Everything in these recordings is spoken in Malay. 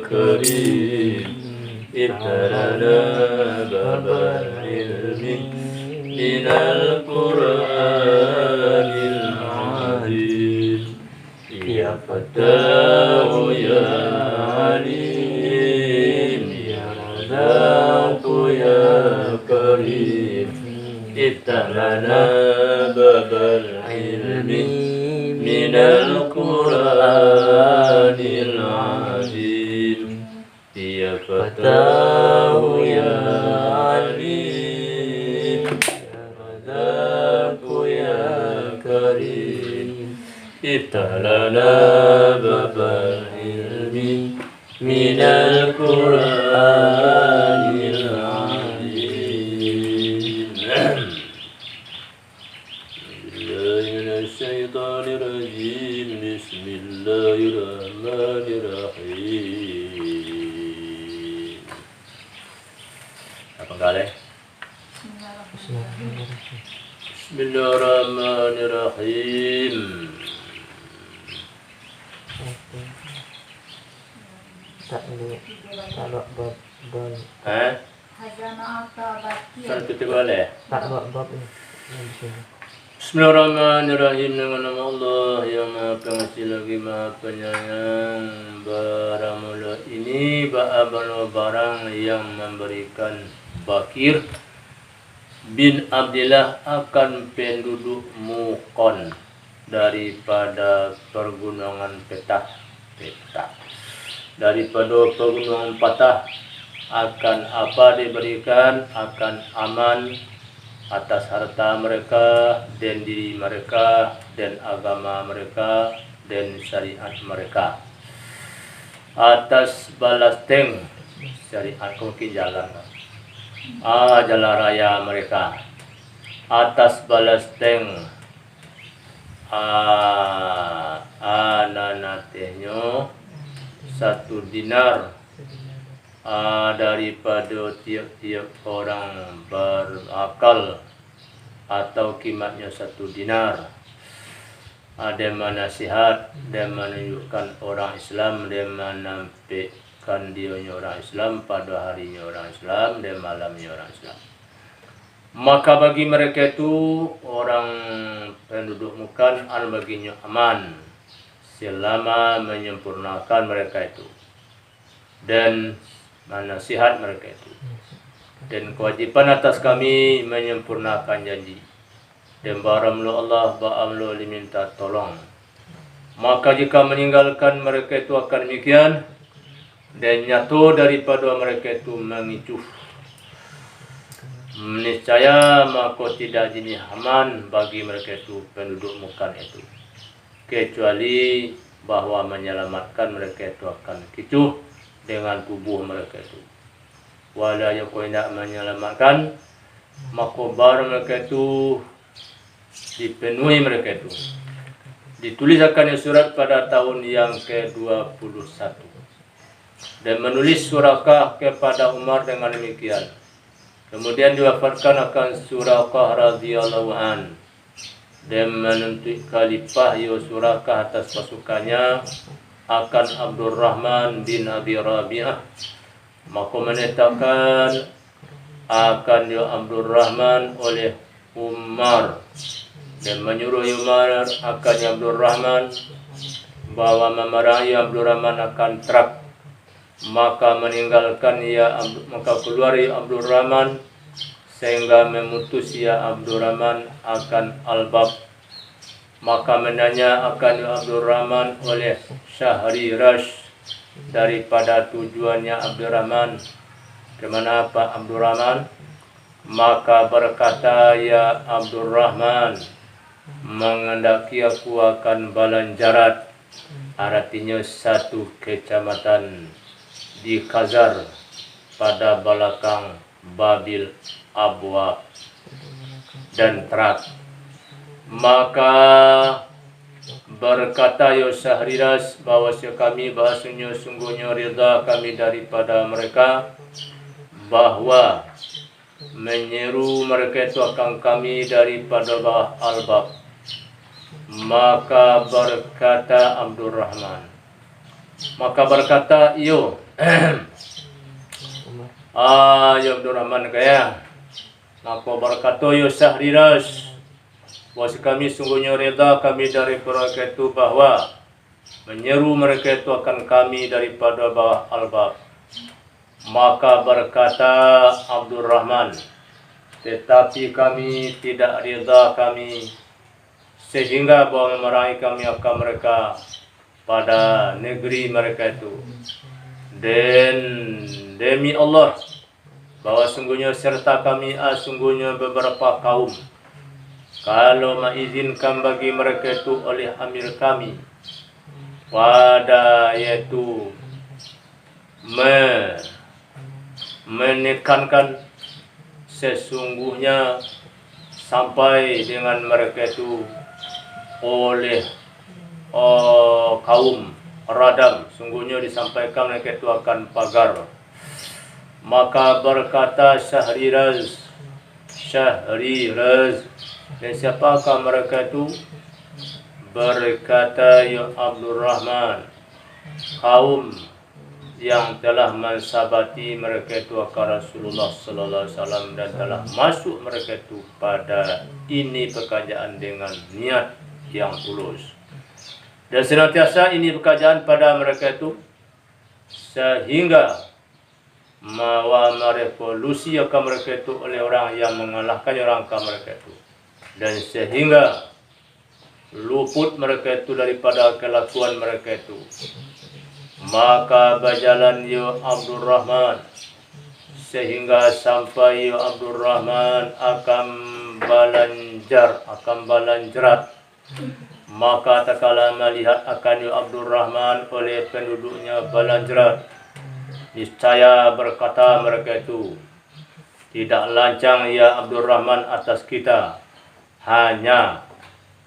كريم ابتلنا باب العلم من القرآن العظيم يا فتاه يا عليم يا رزاق يا كريم افتح لنا باب العلم من القرآن العظيم يا فتاه يا عليم يا رزاق يا كريم افتح لنا باب العلم من القرآن العظيم من الشيطان الرجيم بسم الله الرحمن الرحيم. Apa kali? Bismillahirrahmanirrahim. Kalau bab Satu tiga boleh. bab ini. Bismillahirrahmanirrahim. Dengan nama Allah yang Maha Pengasih lagi Maha Penyayang. Barang mula ini barang yang memberikan Bakir bin Abdillah akan penduduk Mukon daripada pergunungan Petah. Daripada pergunungan Patah akan apa diberikan, akan aman atas harta mereka dan diri mereka dan agama mereka dan syariat mereka, atas balas teng syariat mungkin jalan jalan raya mereka, atas balas teng ananatenya 1 dinar daripada tiap-tiap orang berakal atau kimatnya 1 dinar. Ada nasihat dan menunjukkan orang Islam dan menampilkan dianya orang Islam pada harinya orang Islam dan malamnya orang Islam. Maka bagi mereka itu orang penduduk Mukon baginya aman selama menyempurnakan mereka itu dan menasihat mereka itu, dan kewajiban atas kami menyempurnakan janji, dan baramlu Allah ba'amlu diminta tolong. Maka jika meninggalkan mereka itu akan demikian, dan nyatu daripada mereka itu mengicuh, niscaya maka tidak jadi aman bagi mereka itu penduduk Mukon itu, kecuali bahwa menyelamatkan mereka itu akan kicuh dengan tubuh mereka itu. Wala yang kau tidak menyelamatkan, maka barang mereka itu dipenuhi mereka itu. Ditulis akan surat pada tahun yang ke-21 dan menulis Surakah kepada Umar dengan demikian. Kemudian diwafatkan akan Surakah radhiyallahu an dan menuntut khalifah Surakah atas pasukannya akan Abdurrahman bin Abi Rabi'ah. Maka menetapkan akan Abdurrahman oleh Umar dan menyuruh Umar akan Abdurrahman bahwa memarahi Abdurrahman akan truk. Maka meninggalkan maka keluar Abdurrahman sehingga memutus Abdurrahman akan Al-Bab. Maka menanya akan Abdurrahman oleh Syahriras daripada tujuannya Abdurrahman, kemana Pak Abdurrahman? Maka berkata Abdurrahman, mengendaki aku akan Balanjarat, artinya 1 kecamatan di Khazar pada belakang Babil Abwa dan Trak. Maka berkata Syahriras bahwasanya kami bahasanya sungguhnya ridha kami daripada mereka bahwa menyeru mereka itu akan kami daripada Al-Bab. Maka berkata Abdurrahman, Maka berkata yo yo Abdurrahman kaya. Maka berkata yo Syahriras, bahwa kami sungguhnya reda kami dari mereka itu bahwa menyeru mereka itu akan kami daripada bawah albab. Maka berkata Abdurrahman, tetapi kami tidak reda kami sehingga bahwa memerangi kami akan mereka pada negeri mereka itu. Dan demi Allah bahwa sungguhnya serta kami sungguhnya beberapa kaum kalau mengizinkan bagi mereka itu oleh amir kami pada yaitu menekankan sesungguhnya sampai dengan mereka itu oleh kaum radam, sungguhnya disampaikan mereka itu akan pagar. Maka berkata Syahriraz, dan siapakah mereka itu? Berkata ya Abdurrahman, kaum yang telah mensabati mereka itu akan Rasulullah sallallahu alaihi wasallam dan telah masuk mereka itu pada ini pekerjaan dengan niat yang tulus. Dan senantiasa ini pekerjaan pada mereka itu sehingga merevolusi akan mereka itu oleh orang yang mengalahkan orang akan mereka itu, dan sehingga luput mereka itu daripada kelakuan mereka itu. Maka berjalan ya Abdurrahman sehingga sampai ya Abdurrahman akan balanjerat. Maka tak kala melihat akan ya Abdurrahman oleh penduduknya balanjerat, niscaya berkata mereka itu, tidak lancang ya Abdurrahman atas kita, hanya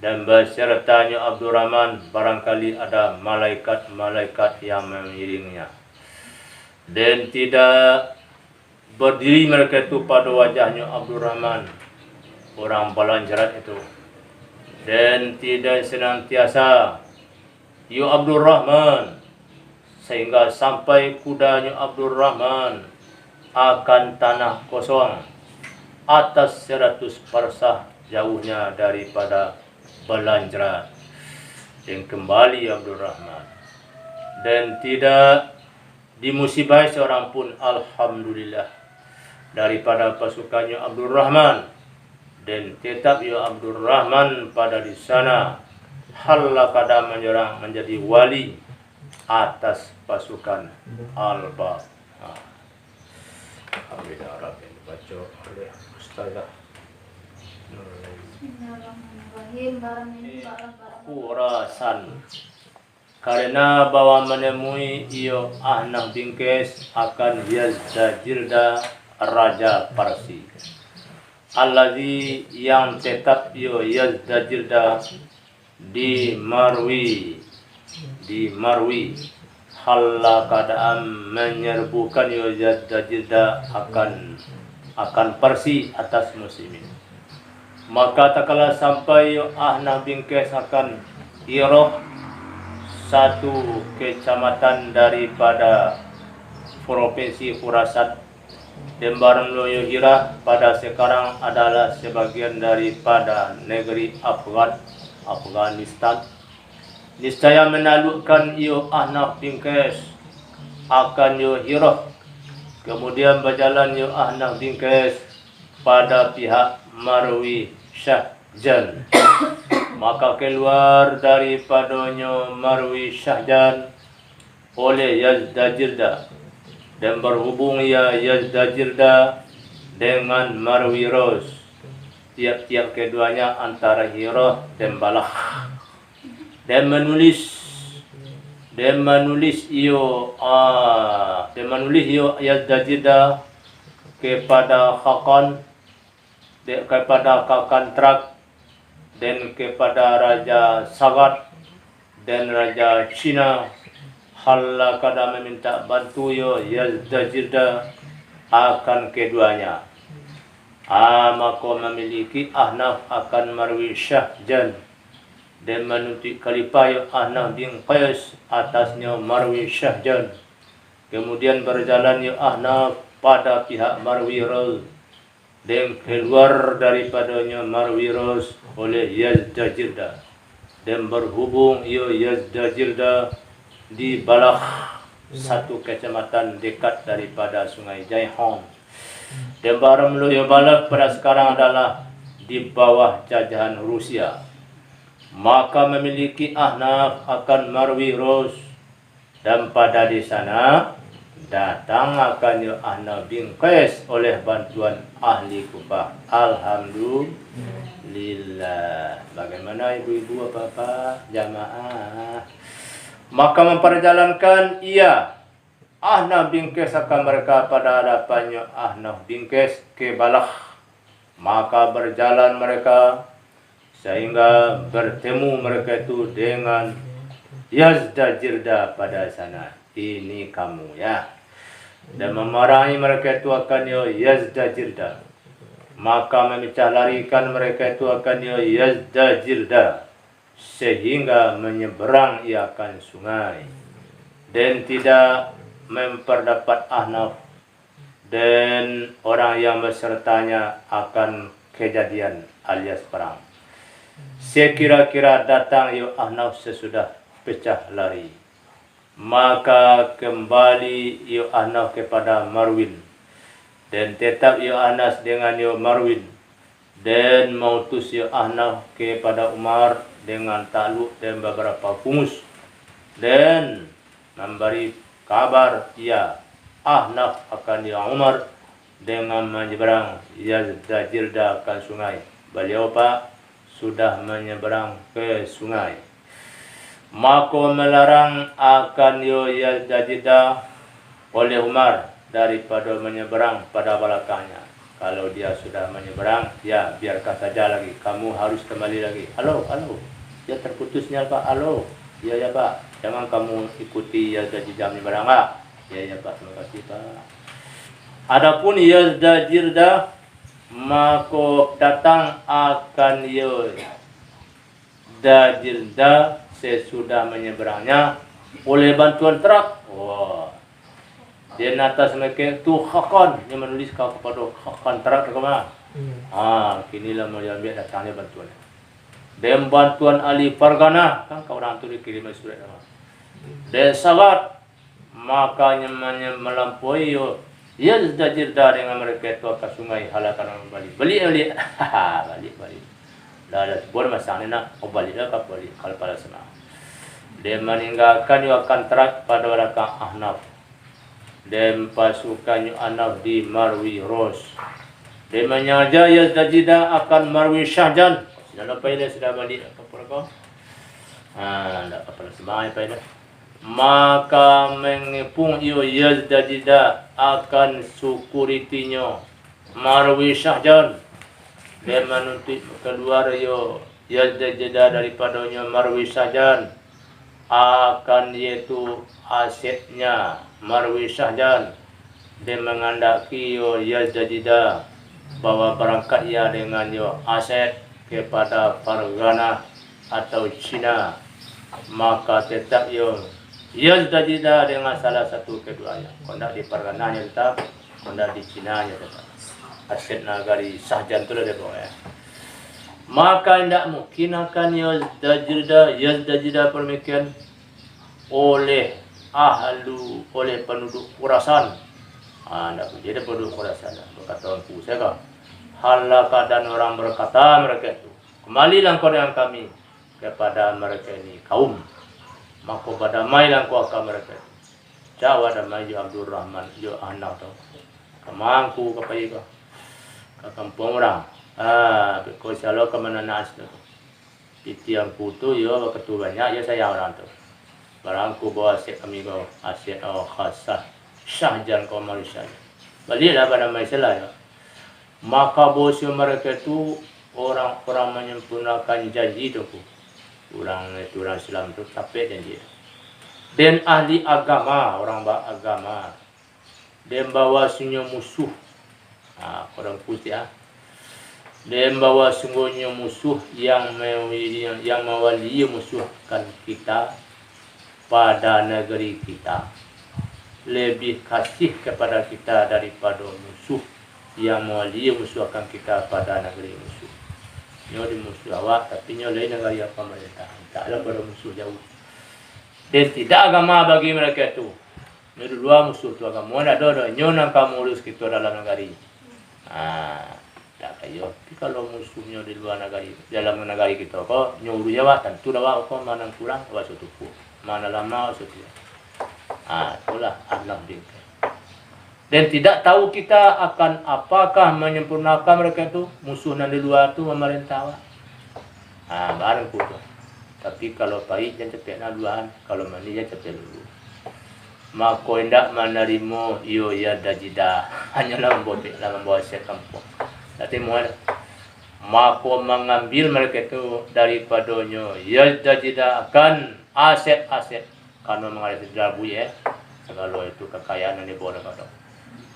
dan besertanya Abdurrahman barangkali ada malaikat-malaikat yang mengiringinya. Dan tidak berdiri mereka itu pada wajahnya Abdurrahman, orang balanjerat itu. Dan tidak senantiasa ya Abdurrahman sehingga sampai kudanya Abdurrahman akan tanah kosong atas 100 parsah jauhnya daripada balanjerat. Dan kembali Abdurrahman dan tidak dimusibai seorang pun, alhamdulillah, daripada pasukannya Abdurrahman. Dan tetap ya Abdurrahman pada di sana halla kada menyerang menjadi wali atas pasukan Al-Bab. Alhamdulillah Rabbil dibaca oleh Ustazah Khurasan. Karena bahwa menemui iyo Ahnaf bin Qais akan Yazdajirda Raja Parsi, allazi yang tetap iyo Yazdajirda di Marwi halla kadaan menyerbukan yo Yazdajirda akan Parsi atas muslimin. Maka tak kala sampai yo Ahnaf bin Qais akan Iroh, satu kecamatan daripada provinsi Khurasan, dan barang loyo Hira pada sekarang adalah sebagian daripada negeri Afghanistan. Niscaya menaklukkan yo Ahnaf bin Qais akan yo Hira. Kemudian berjalan yo Ahnaf bin Qais pada pihak Marwi Syahjan. Maka keluar daripadanya Marwi Syahjan oleh Yazdajirda, dan berhubung ya Yazdajirda dengan Marwi Ros, tiap-tiap keduanya antara Hirah dan Balakh. Dan menulis iyo Yazdajirda kepada Khakan Trak dan kepada Raja Sagat dan Raja Cina, halla kada meminta bantu yo Yazdajirda akan keduanya. Maka memiliki Ahnaf akan Marwi Syahjan dan menuntut khalifah yo Ahnaf bin Qais atasnya Marwi Syahjan. Kemudian berjalan yo Ahnaf pada pihak Marwi Ros dan keluar daripadanya Marwi Ros oleh Yazdajirda dan berhubung yo Yazdajirda di Balakh, satu kecamatan dekat daripada Sungai Jaihon. Dan Baramlu yo Balakh pada sekarang adalah di bawah jajahan Rusia. Maka memiliki Ahnaf akan Marwi Ros, dan pada di sana datang akan Ahnaf bin Qais oleh bantuan ahli Kufah. Alhamdulillah. Bagaimana ibu-ibu, bapak, jamaah? Maka memperjalankan ia Ahnaf bin Qais akan mereka pada hadapannya Ahnaf bin Qais ke Balakh. Maka berjalan mereka sehingga bertemu mereka itu dengan Yazdajirda pada sana. Ini kamu ya. Dan memarahi mereka itu akan Yazdajirda. Maka memecah larikan mereka itu akan Yazdajirda sehingga menyeberang ia akan sungai dan tidak memperdapat Ahnaf dan orang yang bersertanya akan kejadian alias perang. Sekira-kira datang Ahnaf sesudah pecah lari. Maka kembali Ahnaf kepada Marwin dan tetap Anas dengan Marwin dan mengutus Ahnaf kepada Umar dengan takluk dan beberapa kumus dan memberi kabar Ahnaf akan Umar dengan menyeberang Yazdajirda ke sungai. Beliau sudah menyeberang ke sungai. Maka melarang akan Yazdajirda oleh Umar daripada menyeberang pada belakangnya. Kalau dia sudah menyeberang, ya biarkan saja lagi. Kamu harus kembali lagi. Halo. Ya terputusnya Pak. Halo. Ya Pak. Jangan kamu ikuti Yazdajirda menyeberang Pak. Ya Pak, terima kasih Pak. Adapun Yazdajirda maka datang akan Yazdajirda sesudah menyeberangnya oleh bantuan truk. Wah. Di atas mereka tu Khakan yang menulis kepada Khakan truk ke mana? Kinilah Muhammad datangnya bantuan. Dan bantuan Ali Fargana kan kau orang tu dikirim surat nama. Dan salat makanya melampaui Yazdajirda dengan mereka itu ke sungai halakan balik. Balik. Dah ada sebuah masalah nak balik kalau pada sana. Dia meninggalkan akan terak pada belakang Ahnaf. Dan pasukan Ahnaf di Marwi Ros. Dia menyaja Yazdajirda akan Marwi Syahjan. Sudah lepas dia sudah balik apa kau? Tak apa semangat apa ini. Maka mengepung Yazdajirda akan security-nya Marwi Syahjan. Dia menuntut keluar Yazdajirda daripadanya Marwi Syahjan akan yaitu asetnya Marwi Syahjan. Dia mengandaki Yazdajirda bahwa berangkat ia dengan aset kepada Fargana atau Cina. Maka tetap Yazdajirda dengan salah satu keduanya. Kalau di Fargananya tetap, kalau di Cina tetap. Aset nagari Syahjan tu dia bawa ya. Maka tidak mungkin akan Yazdajirda permikian oleh penduduk Khurasan. Tidak jadi penduduk Khurasan. Berkata orang saya kan. Halakah dan orang berkata mereka itu. Kembalilah kau dengan kami kepada mereka ini kaum. Maka berdamailah kau akan mereka itu. Jawa damai Abdul Rahman Ahnaf tu. Kemangku kepada ke kampung orang. Kau selalu ke mana nas tu. Itu yang kutu begitu banyak saya orang tu. Barangku bawa aset kami kau aset khasah Syahjan kau Malaysia. Baliklah pada Malaysia Maka bos mereka itu orang-orang menyempurnakan janji tu. Orang Islam tu capek janji. Dan ahli agama, orang beragama. Dan bawa senyum musuh. Orang putih Dan bahwa sungguhnya musuh yang mewali musuhkan kita pada negeri kita lebih kasih kepada kita daripada musuh yang mewali musuhkan kita pada negeri musuh. Nyo di musuh awak tapi nyo lain negara pemerintah. Taklah pada musuh jauh. Dan tidak agama bagi mereka itu. Nyo dua musuh tu agama ada nyo nang kamu urus kita dalam negara. Tak kayo. Tapi kalau musuhnya di luar negara, dalam negara kita kok nyo urus Jawa tentu dah kok mana kurang awak sutuku. Mana lama sutu. Itulah Allah dia. Dan tidak tahu kita akan apakah menyempurnakan mereka itu musuh yang di luar itu memerintah. Barang tu. Tapi kalau baik jangan cepet naluan, kalau mani jangan cepet dulu. Maka hendak menerima iyo ya dajida hanyalah membawa set kampung. Nanti muat. Maka mengambil mereka itu daripadanya ya dajida akan aset-aset karena mengalir sejarah ya. Segala itu kekayaan yang dibawa kepada.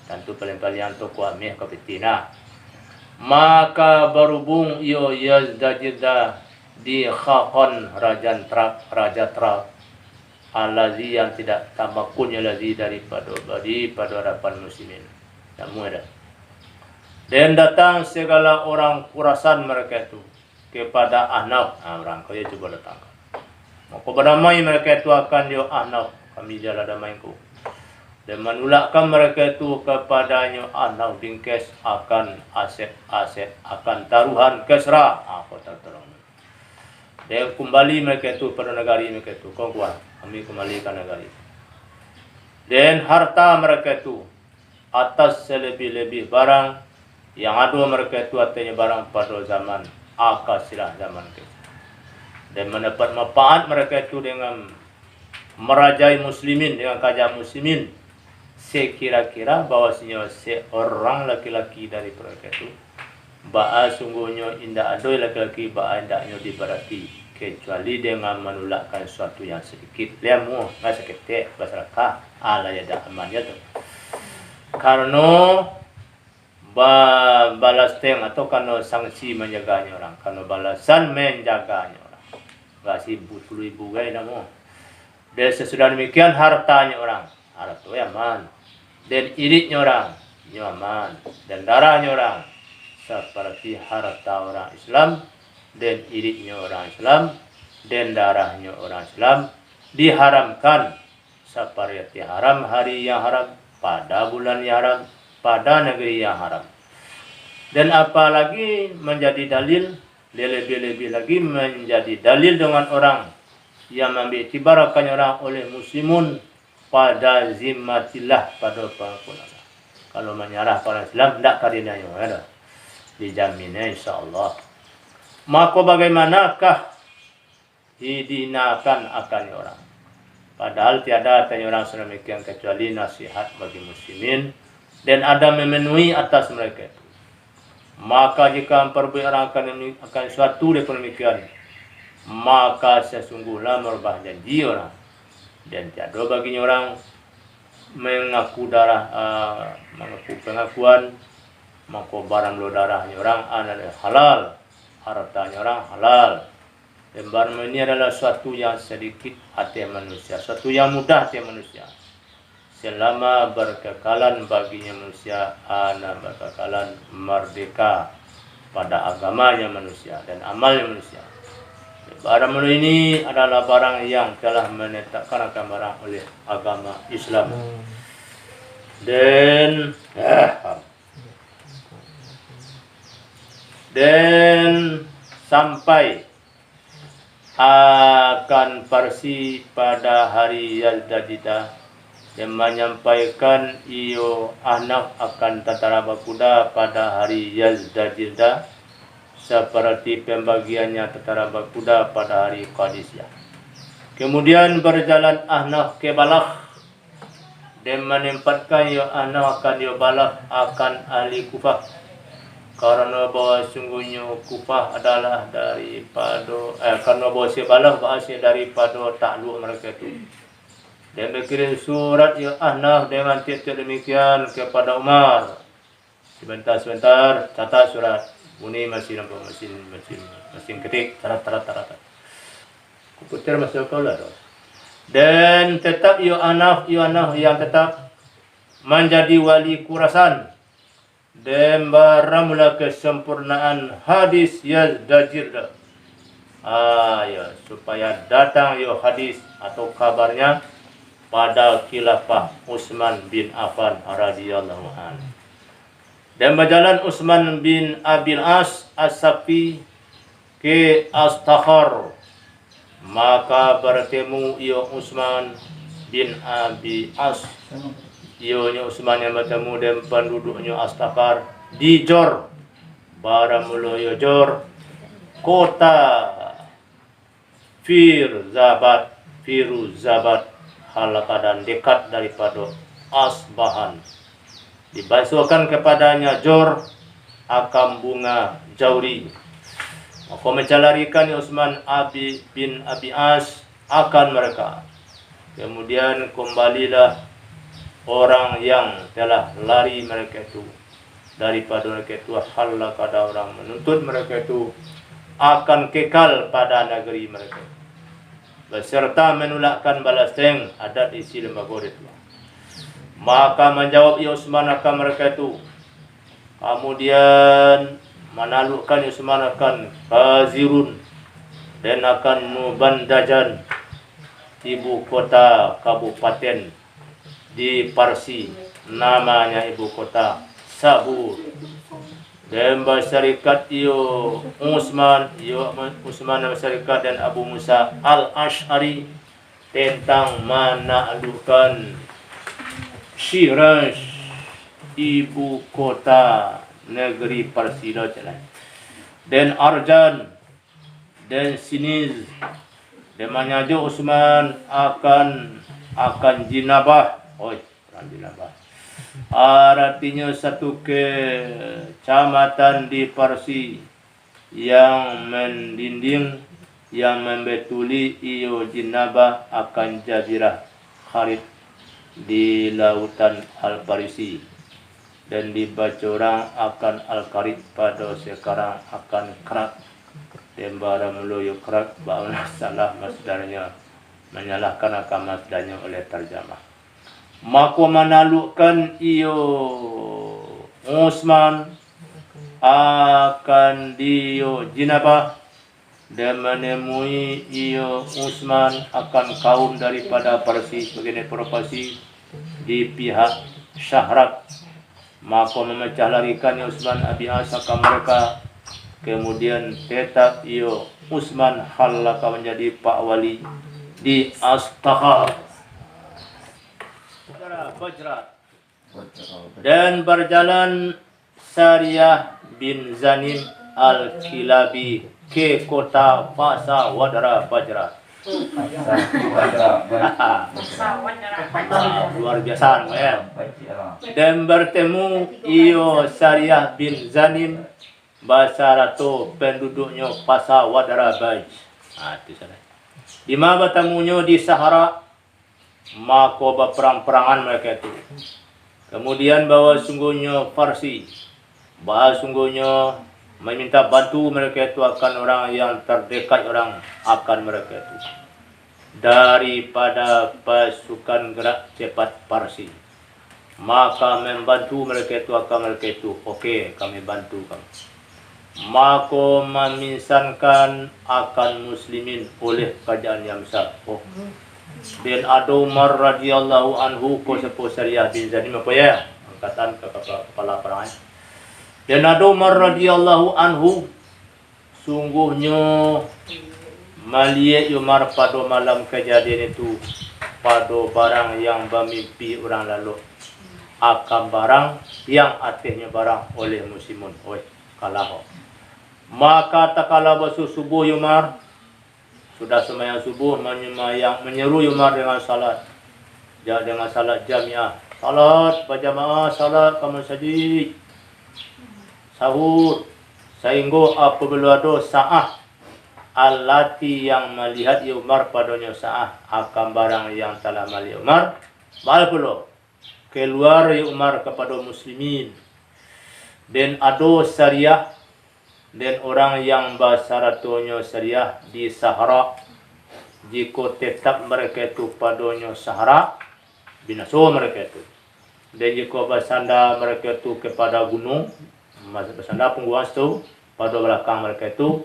Tentu paling-paling toko amih kapitina. Maka berhubung iyo yazdajida di khakon raja trak alazi yang tidak tamakunnya lazi daripada hadapan muslimin. Namun ada. Dan datang segala orang kurasan mereka itu kepada Ahnaf. Orang kaya coba datang. Maka berdamai mereka itu akan dia Ahnaf. Kami jalan damaiku. Dan menulakkan mereka itu kepadanya Ahnaf bingkes akan aset-aset akan taruhan kesra. Kota terang. Dan kembali mereka itu pada negara mereka itu. Kau kuat. Kami kembalikan negara itu. Dan harta mereka itu atas selebih-lebih barang yang ada mereka itu artinya barang pada zaman akasilah zaman itu. Dan mendapat manfaat mereka itu dengan merajai muslimin, dengan kajah muslimin. Sekira-kira bahwasanya seorang laki-laki dari mereka itu ba'a sungguhnya indah ada laki-laki ba'a indahnya diberati kecuali dengan menolakkan sesuatu yang sedikit lemu nggak sakit masyarakat ala yada amannya tu karena balas teng atau karena sanksi menjaganya orang karena balasan menjaganya orang nggak sibuk 10.000 gay namu dan sesudah demikian hartanya orang harta aman dan iritnya orang aman dan darahnya orang seperti harta orang Islam dan iritnya orang Islam dan darahnya orang Islam diharamkan seperti haram hari yang haram pada bulan yang haram pada negeri yang haram dan apalagi menjadi dalil lebih-lebih lagi menjadi dalil dengan orang yang mengambil iktibarkan orang oleh muslimun pada zimmatillah pada pengakuan kalau menyerah pada Islam tidak karenanya ada dijaminnya insyaAllah. Maka bagaimanakah didinakan akan orang? Padahal tiada tanya orang sedemikian kecuali nasihat bagi muslimin dan ada memenuhi atas mereka. Maka jika memperbuat orang akan suatu demikian, maka sesungguhnya merubah janji orang dan tiada baginya orang mengaku pengakuan maka barang lo darahnya orang adalah halal, hartanya orang halal. Dan barang ini adalah suatu yang sedikit hati manusia, suatu yang mudah hati manusia. Selama berkekalan baginya manusia, berkekalan merdeka pada agamanya manusia dan amalnya manusia. Barang ini adalah barang yang telah menetapkan akan barang oleh agama Islam. Dan sampai akan parsi pada hari Yazdajida yang menyampaikan iyo Ahnaf akan tentara Bakuda pada hari Yazdajida seperti pembagiannya tentara Bakuda pada hari Qadisiyah. Kemudian berjalan Ahnaf ke Balakh dan menempatkan iyo Ahnaf akan iyo Balakh akan ahli Kufah. Karena bahwa sungguhnya Kufah adalah daripada karena bahwa Balakh bahasanya daripada takluk mereka itu. Dan berkirim surat ya Ahnaf dengan tiap-tiap demikian kepada Umar. Sebentar catat surat Bunyi mesin apa mesin ketik tarat. Komputer masuk kau lah. Dan tetap you anak yang tetap menjadi wali kurasan dan baramula kesempurnaan hadis yazdajir ya supaya datang yo hadis atau kabarnya pada khilafah Utsman bin Affan radhiyallahu anhu. Dan berjalan Utsman bin Abil As As-Safi ke Astakhar, maka bertemu iyo Utsman bin Abi As, ionya Utsman yang bertemu dengan penduduknya Astakhar di Jor, baramula yo Jor, kota Firuzabat halakadan dekat daripada Asbahan. Dibasuhkan kepadanya Jor akam bunga jauri. Maka mencalarikan Utsman bin Abi As akan mereka. Kemudian kembalilah orang yang telah lari mereka itu daripada mereka itu, halakada orang menuntut mereka itu akan kekal pada negeri mereka, beserta menolakkan balaseng adat isi lembaga itu. Maka menjawab Utsman akan mereka itu, kemudian menaklukkan Utsman akan Khazirun dan akan Nubandajan, ibu kota kabupaten di Parsi, namanya ibu kota Sabur. Dan berserikat Utsman berserikat dan Abu Musa Al-Ash'ari tentang menaklukkan Shiraz, ibu kota negeri Persida, dan Arjan dan Siniz, dan menyajuk Utsman akan Jinabah. Jinabah artinya satu kecamatan di Parsi yang mendinding yang membetuli iyo Jinabah akan Jazirah Kharid di lautan Al-Parisi, dan dibaca orang akan Al-Karib pada sekarang akan Kerak, dan baramula yo Kerak bahwa salah masdarnya, menyalahkan akan masdarnya oleh terjemah. Maka menaklukkan iyo Utsman akan diyo Jinabah, dan menemui iyo Utsman akan kaum daripada Parsi sebagai provokasi di pihak Syahrak. Maka memecah larikan Utsman Abi As akan mereka. Kemudian tetap iyo Utsman halaka menjadi Pak Wali di Astakhar. Dan berjalan Sariyah bin Zanim Al-Kilabi ke kota Fasa Wadra Fajra. Luar biasa ya. Dan bertemu iyo Sariyah bin Zanim Basarato, penduduknya Fasa Wadra Baj. Itu sana. Di mana bertemunya di Sahara, maka berperang-perangan mereka itu. Kemudian bahawa sungguhnya Farsi, bahawa sungguhnya meminta bantu mereka itu akan orang yang terdekat orang akan mereka itu daripada pasukan gerak cepat Parsi. Maka membantu mereka itu akan mereka itu, okey, kami bantu kamu. Maka meminsankan akan muslimin oleh kerajaan yang besar. Dan Umar radhiyallahu anhu ko sepo Sariyah bin Zanim apa ya? Angkatan kepala perang. Dan Umar radhiyallahu anhu sungguhnya melihat Umar pada malam kejadian itu pada barang yang bermimpi orang lalu akan barang yang atasnya barang oleh muslimun. Kalah. Maka tak kala basuh subuh Umar sudah sembahyang subuh, menyeru Umar dengan salat. Dengan salat jamiah. Salat berjamaah, salat kamu sajid. Sahur. Sehingga apabila ada sa'ah allati yang melihat Umar padanya sa'ah akan barang yang telah melihat Umar. Bal pula keluar Umar kepada muslimin. Dan ada Sariyah Dan orang yang basaratonyo Syariah di Sahara, jika tetap mereka itu padonyo Sahara, binaso mereka itu. Dan jika bersandar mereka itu kepada gunung, bersandar pungguan itu, pada belakang mereka itu,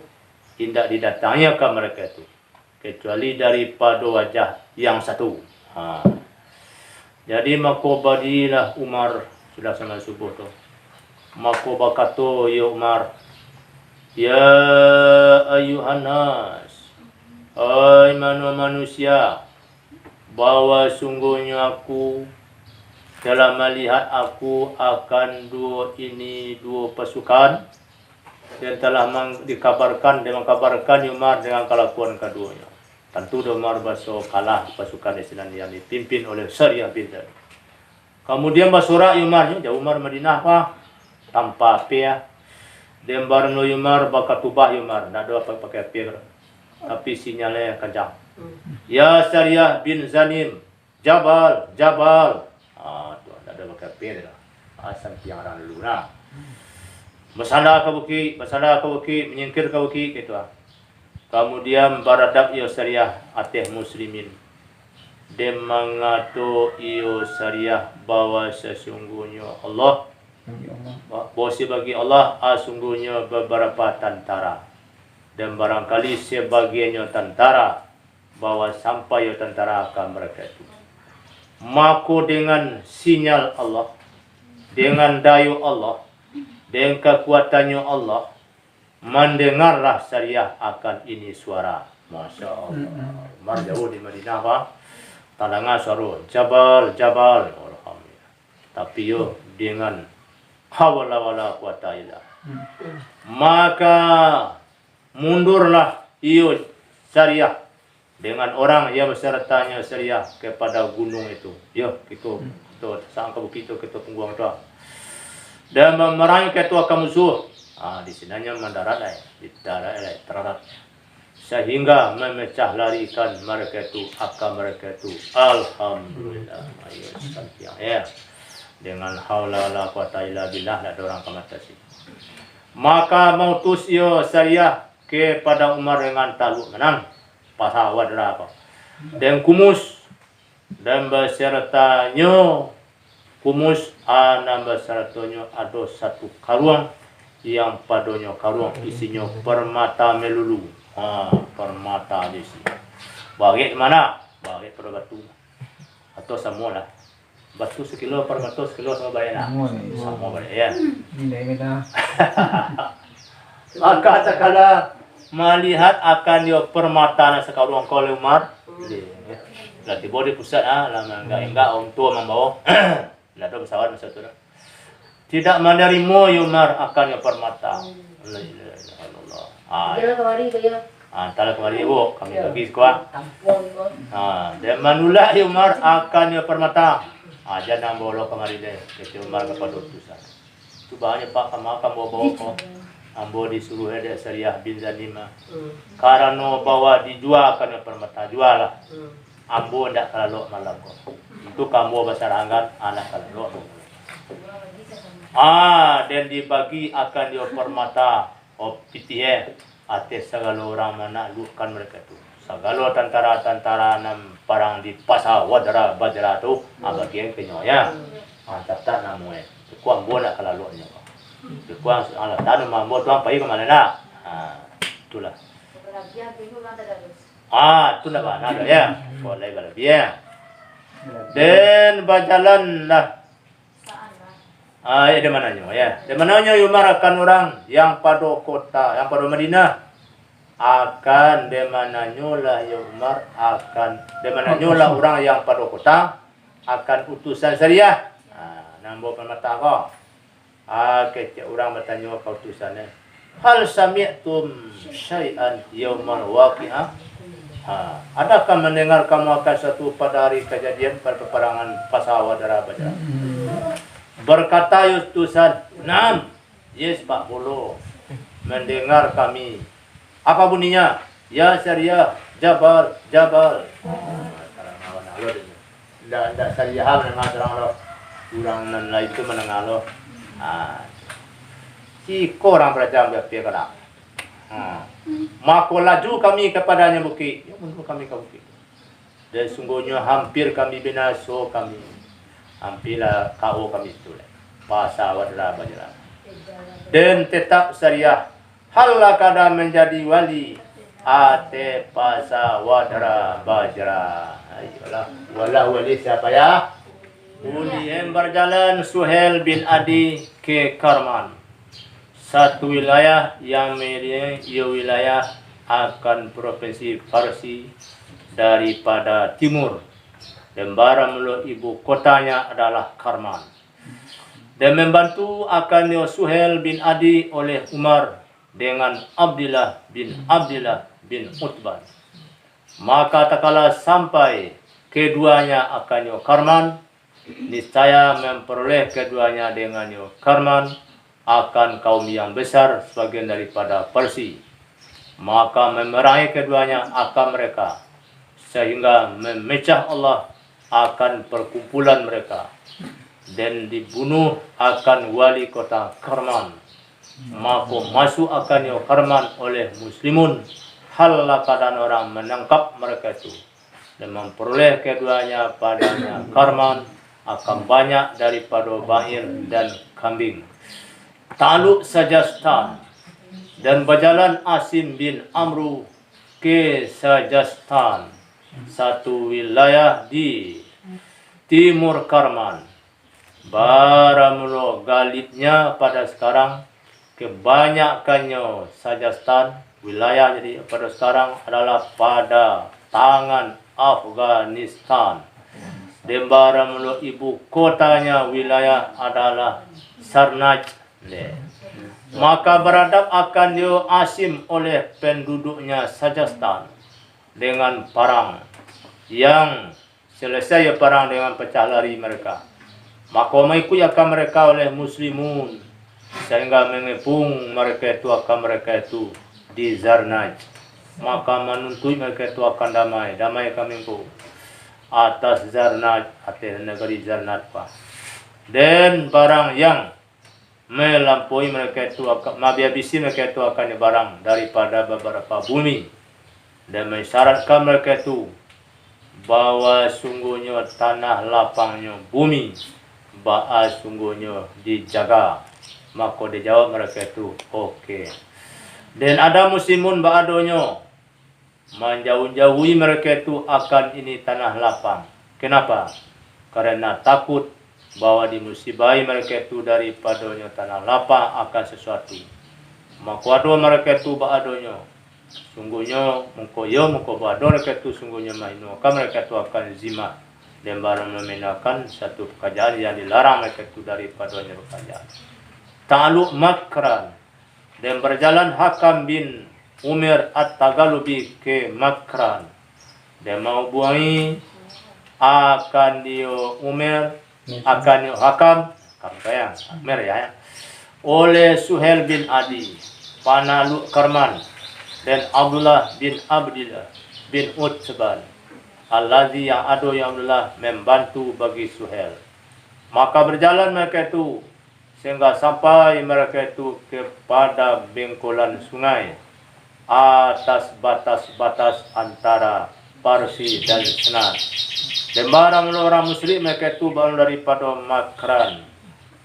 tidak didatangi ke mereka itu. Kecuali daripada wajah yang satu. Jadi mako badilah Umar, sudah sama subuh tu. Mako bakato ya Umar, ya ayuhan nas, hai manusia, bahwa sungguhnya aku telah melihat aku akan dua pasukan dan telah dikabarkan Umar dengan kelakuan keduanya. Tentu Umar berso kalah pasukan Islam yang dipimpin oleh Syariah bin Zaid. Kemudian bersorak Umar, jauh Umar Madinah apa? Tanpa pia. Dan barno Umar bakatubah Umar, tidak ada pakai pia. Tapi sinyalnya yang kencang. Ya Syariah bin Zanim, Jabal. Tu tidak ada pakai pia. Asam tiang orang dulu nah. Bersandar ke bukit, menyingkir ke bukit gitu. Kemudian baradab iyo Syariah ateh muslimin. Dem mengatu iyo Syariah bahwa sesungguhnya Allah, bagi Allah sungguhnya beberapa tentara. Dan barangkali sebagiannya tentara, bahwa sampai tentara akan mereka itu. Maka dengan sinyal Allah, dengan dayu Allah, dengan kekuatannya Allah, mendengarlah Syariah akan ini suara. Masya Allah. Umar jauh di Madinah apa? Talangan suara Jabal. Alhamdulillah. Tapi yo dengan hawala wala quwata illa. Maka mundurlah iyo Syariah dengan orang yang besertanya Syariah kepada gunung itu. Yo kita sangka begitu kita pungguang tu. Dan memerangi ketua musuh. Di sinanya mendarat di darat terarat sehingga memecah larikan mereka itu mereka itu. Alhamdulillah. Ayo sekian ya. Dengan haula wala quwata illa billah ada orang kematasi. Maka mautus yo Syariah kepada Umar dengan taluk menang pasal wadra apa. Dan kumus dan besertanya kumus besertanya ada satu karuang yang padanya karuang isinya permata melulu. Permata di sini. Bagi mana? Bagi per batu. Atau semua lah. Batu sekilo per batu sekilo sama bayar lah. Sama bayar ya. Maka sekala melihat akan dia permata sekarang kalau Umar. Berarti bodi pusat lama enggak orang tua membawa. Tidak ada pesawat masa itu. Tidak menerima Umar akan yang permata. Antara kemari ibu, kami pergi sekolah. Dan manula Umar akan yang permata. Jangan bawa kemari deh. Kita Umar kepada utusan. Itu banyak pak kamu bawa kok. Ambo disuruh ada Syariah bin Zanima. Karena bawa dijual akan yang permata jual lah. Ambo tidak kalau malam kok. Itu kamu basarangan anak kalau. Dan dibagi akan dia permata pitih atas segala orang menaklukkan mereka tu. Segala tentara-tentara nam parang di pasar wadra bajra tu bagian kenyoya. Tata namanya. Kuang bona kalaluannya. Kuang ala tanu mambo tuang pai ke mana nak. Itulah. Itu nak ada ya. Boleh kalau dia. Dan berjalanlah. Di mananya ya. Di mananya Umar akan orang yang pada kota, yang pada Madinah akan di mananya lah Umar akan di mananya lah orang yang pada kota akan utusan Syariah. Nambah permata kau. Kecik orang bertanya ke utusannya. Hal sami'tum syai'an yaumal waqi'ah? Adakah mendengar kamu akan satu pada hari kejadian pada peperangan pasal wadara baja? Berkata utusan, "Naam, yes Pak Bolo, mendengar kami." Apa bunyinya? Ya Syariah, Jabal. Tidak Syariah mendengar orang orang itu mendengar. Si korang berjam biar kena. Maka laju kami kepadanya bukit. Ya mundur kami ke bukit. Dan sungguhnya hampir kami binaso kami. Hampirlah kau kami itu. Bahasa wadra bajra. Dan tetap syariah. Halah kada menjadi wali. Ate pasa wadra bajra. Ayolah. Walah wali siapa ya? Uli yang berjalan Suhel bin Adi ke Karman. Satu wilayah yang memiliki wilayah akan provinsi Parsi daripada timur. Dan barang ibu kotanya adalah Karman. Dan membantu akan Suhel bin Adi oleh Umar dengan Abdullah bin Utbah. Maka tak kala sampai keduanya akan Karman, niscaya memperoleh keduanya dengan Karman akan kaum yang besar sebagian daripada Parsi. Maka memerangi keduanya akan mereka sehingga memecah Allah akan perkumpulan mereka dan dibunuh akan wali kota Karman. Maka masuk akan Karman oleh muslimun. Halah keadaan orang menangkap mereka itu dan memperoleh keduanya padanya Karman akan banyak daripada bair dan kambing. Taluk Sajastan dan berjalan Asim bin Amru ke Sajastan, satu wilayah di timur Karman. Baramula galibnya pada sekarang kebanyakannya Sajastan wilayah jadi pada sekarang adalah pada tangan Afghanistan. Dembara mulu ibu kotanya wilayah adalah Sarnaj. Maka beradab akan dia Asim oleh penduduknya Sajastan dengan perang yang selesai perang dengan pecah lari mereka. Maka mengikut akan mereka oleh muslimun sehingga mengepung mereka itu di Zarnaj. Maka menuntut mereka itu akan damai kami ku atas Zarnaj, atas negeri Zarnaj pa. Dan barang yang melampaui mereka itu akan menghabisi mereka itu akan barang daripada beberapa bumi dan mensyaratkan mereka itu bahwa sungguhnya tanah lapangnya bumi bahas sungguhnya dijaga. Maka dijawab mereka itu okey. Dan ada muslimun ba'adonyo menjauh-jauhi mereka itu akan ini tanah lapang. Kenapa? Karena takut bahwa dimusibai mereka itu daripadanya tanah lapang akan sesuatu. Maka ada mereka itu ba'adonyo. Sungguhnya muko ba'ado mereka itu sungguhnya mainu. Maka mereka itu akan zimah. Dan barang memenakan satu pekerjaan yang dilarang mereka itu daripadanya pekerjaan. Ta'aluk Makran. Dan berjalan Hakam bin Umar At-Tagalubi ke Makran. Dan mau buai akan dia Umar akan dia Hakam kaya Umar ya. Oleh Suhel bin Adi Panaluk Karman dan Abdullah bin Utbah. Allazi yang ado yang Abdullah membantu bagi Suhel. Maka berjalan mereka itu sehingga sampai mereka itu kepada bengkolan sungai atas batas-batas antara Parsi dan Senar. Dan barang orang musyrik mereka itu bangun daripada Makran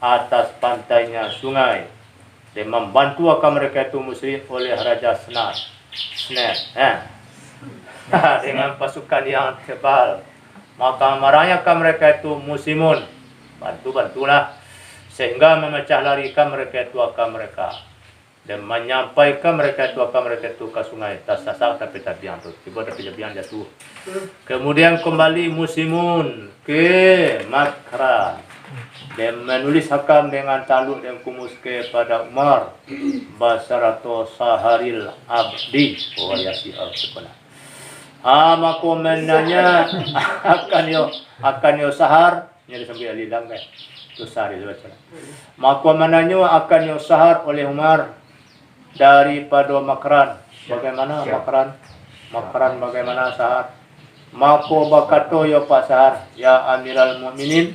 atas pantainya sungai dan membantu akan mereka itu musyrik oleh Raja Senar. Dengan pasukan yang tebal. Maka marahnya akan mereka itu muslimun. Bantulah sehingga memecah larikan mereka itu akan mereka dan menyampaikan mereka itu ke sungai tersasak tapi biang tu tiba tapi biang jatuh. Kemudian kembali muslimun ke Makran dan menulis hakam dengan taluk dan kumus kepada Umar basarato saharil abdi wayasi al-subana. Maka menanya akan yo sahar nyari sambil alilang kan. Itu sehari baca. Maka menanya akan sahar oleh Umar daripada Makran. Bagaimana Makran? Makran bagaimana sahar? Maka bakato ya Pak Sahar, ya Amiral Mukminin,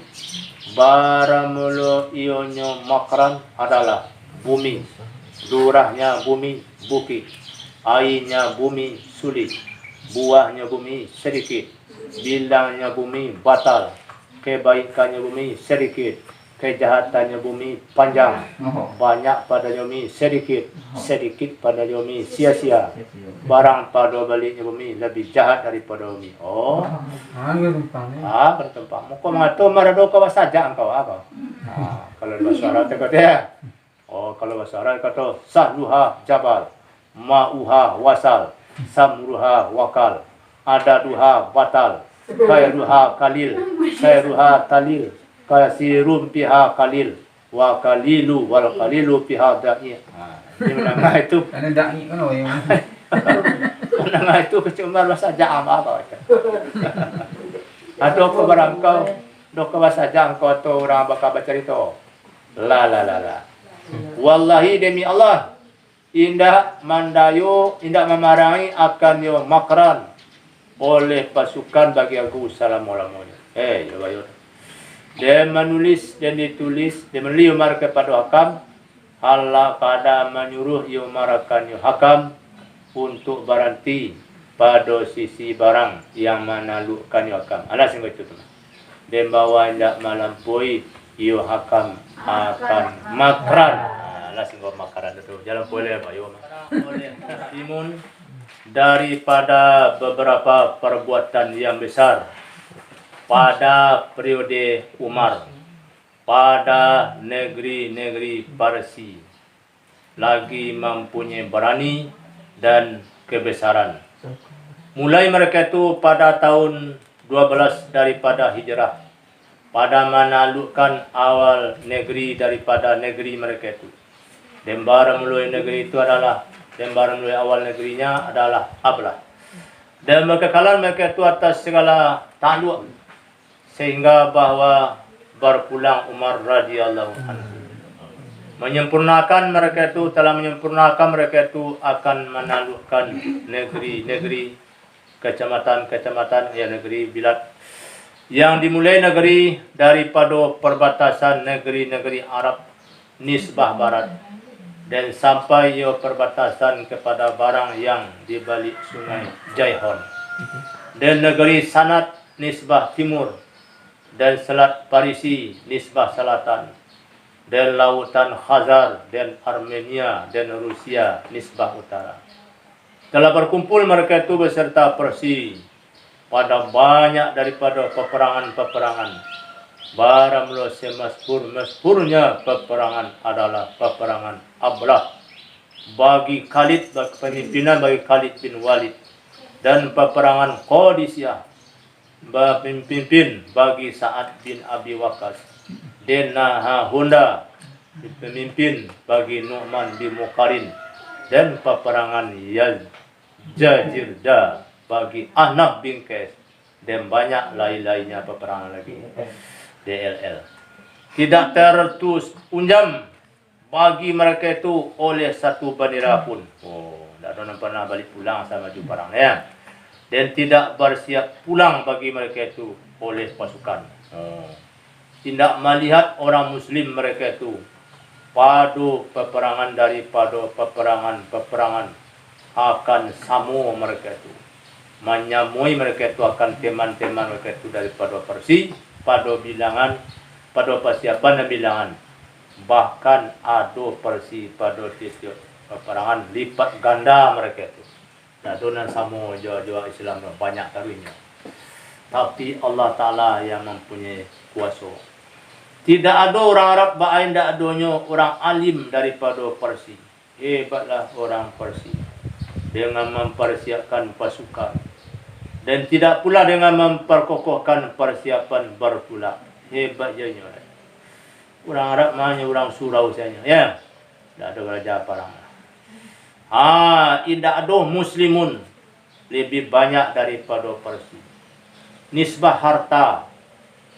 baramulu ionyo Makran adalah bumi lurahnya bumi bukit, airnya bumi sulit, buahnya bumi sedikit, bilangnya bumi batal, kebaikannya bumi sedikit, kejahatannya bumi panjang, banyak pada bumi sedikit, sedikit pada bumi sia-sia, barang pada baliknya bumi lebih jahat daripada bumi. Oh, bertempang. Muka mengatur marado kau saja engkau apa? Kalau bahasa Arab kata ya. Oh, kalau bahasa Arab kata sahluha jabal, ma'uha wasal, samruha wakal, adaduha batal, khairuha kalil, khairuha talil, kasirum piha kalil, wa kalilu wal kalilu piha da'i. Ini menengah itu. Ada da'i kan oh yang. Menengah itu kecuma bahasa jam apa? Atau ke barang kau, dok ke bahasa jam kau tu orang bakal bercerita. La. Wallahi demi Allah, indah mandayu, indah memarangi akan yo makran oleh pasukan bagi aku salam-lamanya. Yo. Dia menulis dan ditulis, dia menulis umar kepada hakam, Allah pada menyuruh yo marakan yo hakam untuk berhenti pada sisi barang yang menaklukkan yo hakam. Alas yang itu teman. Dia bawa tidak melampaui yo hakam akan makran. Alas yang makaran itu. Jalan boleh apa yo boleh timun daripada beberapa perbuatan yang besar pada periode Umar, pada negeri-negeri Parsi lagi mempunyai berani dan kebesaran. Mulai mereka itu pada tahun 12 daripada hijrah, pada menaklukkan awal negeri daripada negeri mereka itu. Dembara mulai negeri itu adalah, dembara mulai awal negerinya adalah Ablah. Dan kekekalan mereka itu atas segala takluk, sehingga bahwa berpulang Umar radhiyallahu anhu. Menyempurnakan mereka itu, telah menyempurnakan mereka itu akan menaklukkan negeri-negeri, kecamatan-kecamatan, ya negeri bilad yang dimulai negeri daripada perbatasan negeri-negeri Arab nisbah barat dan sampai ia perbatasan kepada barang yang di balik sungai Jaihon, dan negeri Sanat nisbah timur, dan Selat Parisi nisbah selatan, dan lautan Khazar dan Armenia dan Rusia nisbah utara. Telah berkumpul mereka itu beserta Persia pada banyak daripada peperangan-peperangan. Baramlah semaspurnya peperangan adalah peperangan Ablah bagi Khalid, bagi kepemimpinan bagi Khalid bin Walid, dan peperangan Qadisiyah pemimpin bagi Sa'ad bin Abi Waqqas, dan Honda pemimpin bagi Nu'man bin Muqarin, dan peperangan Jazirda bagi Ahnaf bin Qais, dan banyak lain-lainnya peperangan lagi. DLL tidak terletus unjam bagi mereka itu oleh satu bendera pun. Tak pernah balik pulang sama maju perang ya. Dan tidak bersiap pulang bagi mereka itu oleh pasukan. Tidak melihat orang Muslim mereka itu padu peperangan daripada peperangan akan samu mereka itu, menyamui mereka itu akan teman-teman mereka itu daripada Persia pada bilangan, pada persiapan dan bilangan. Bahkan ada Persia pada tiap peperangan lipat ganda mereka itu. Donan sama jua Islam banyak karunya. Tapi Allah Ta'ala yang mempunyai kuasa. Tidak ada orang Arab bahain, tidak adanya orang alim daripada Persia. Hebatlah orang Persia dengan mempersiapkan pasukan, dan tidak pula dengan memperkokohkan persiapan bertulak. Hebat jadinya. Orang Arab hanya orang surau saja. Ya, tidak ada belajar perang. Tidak ada Muslimun lebih banyak daripada Persia. Nisbah harta,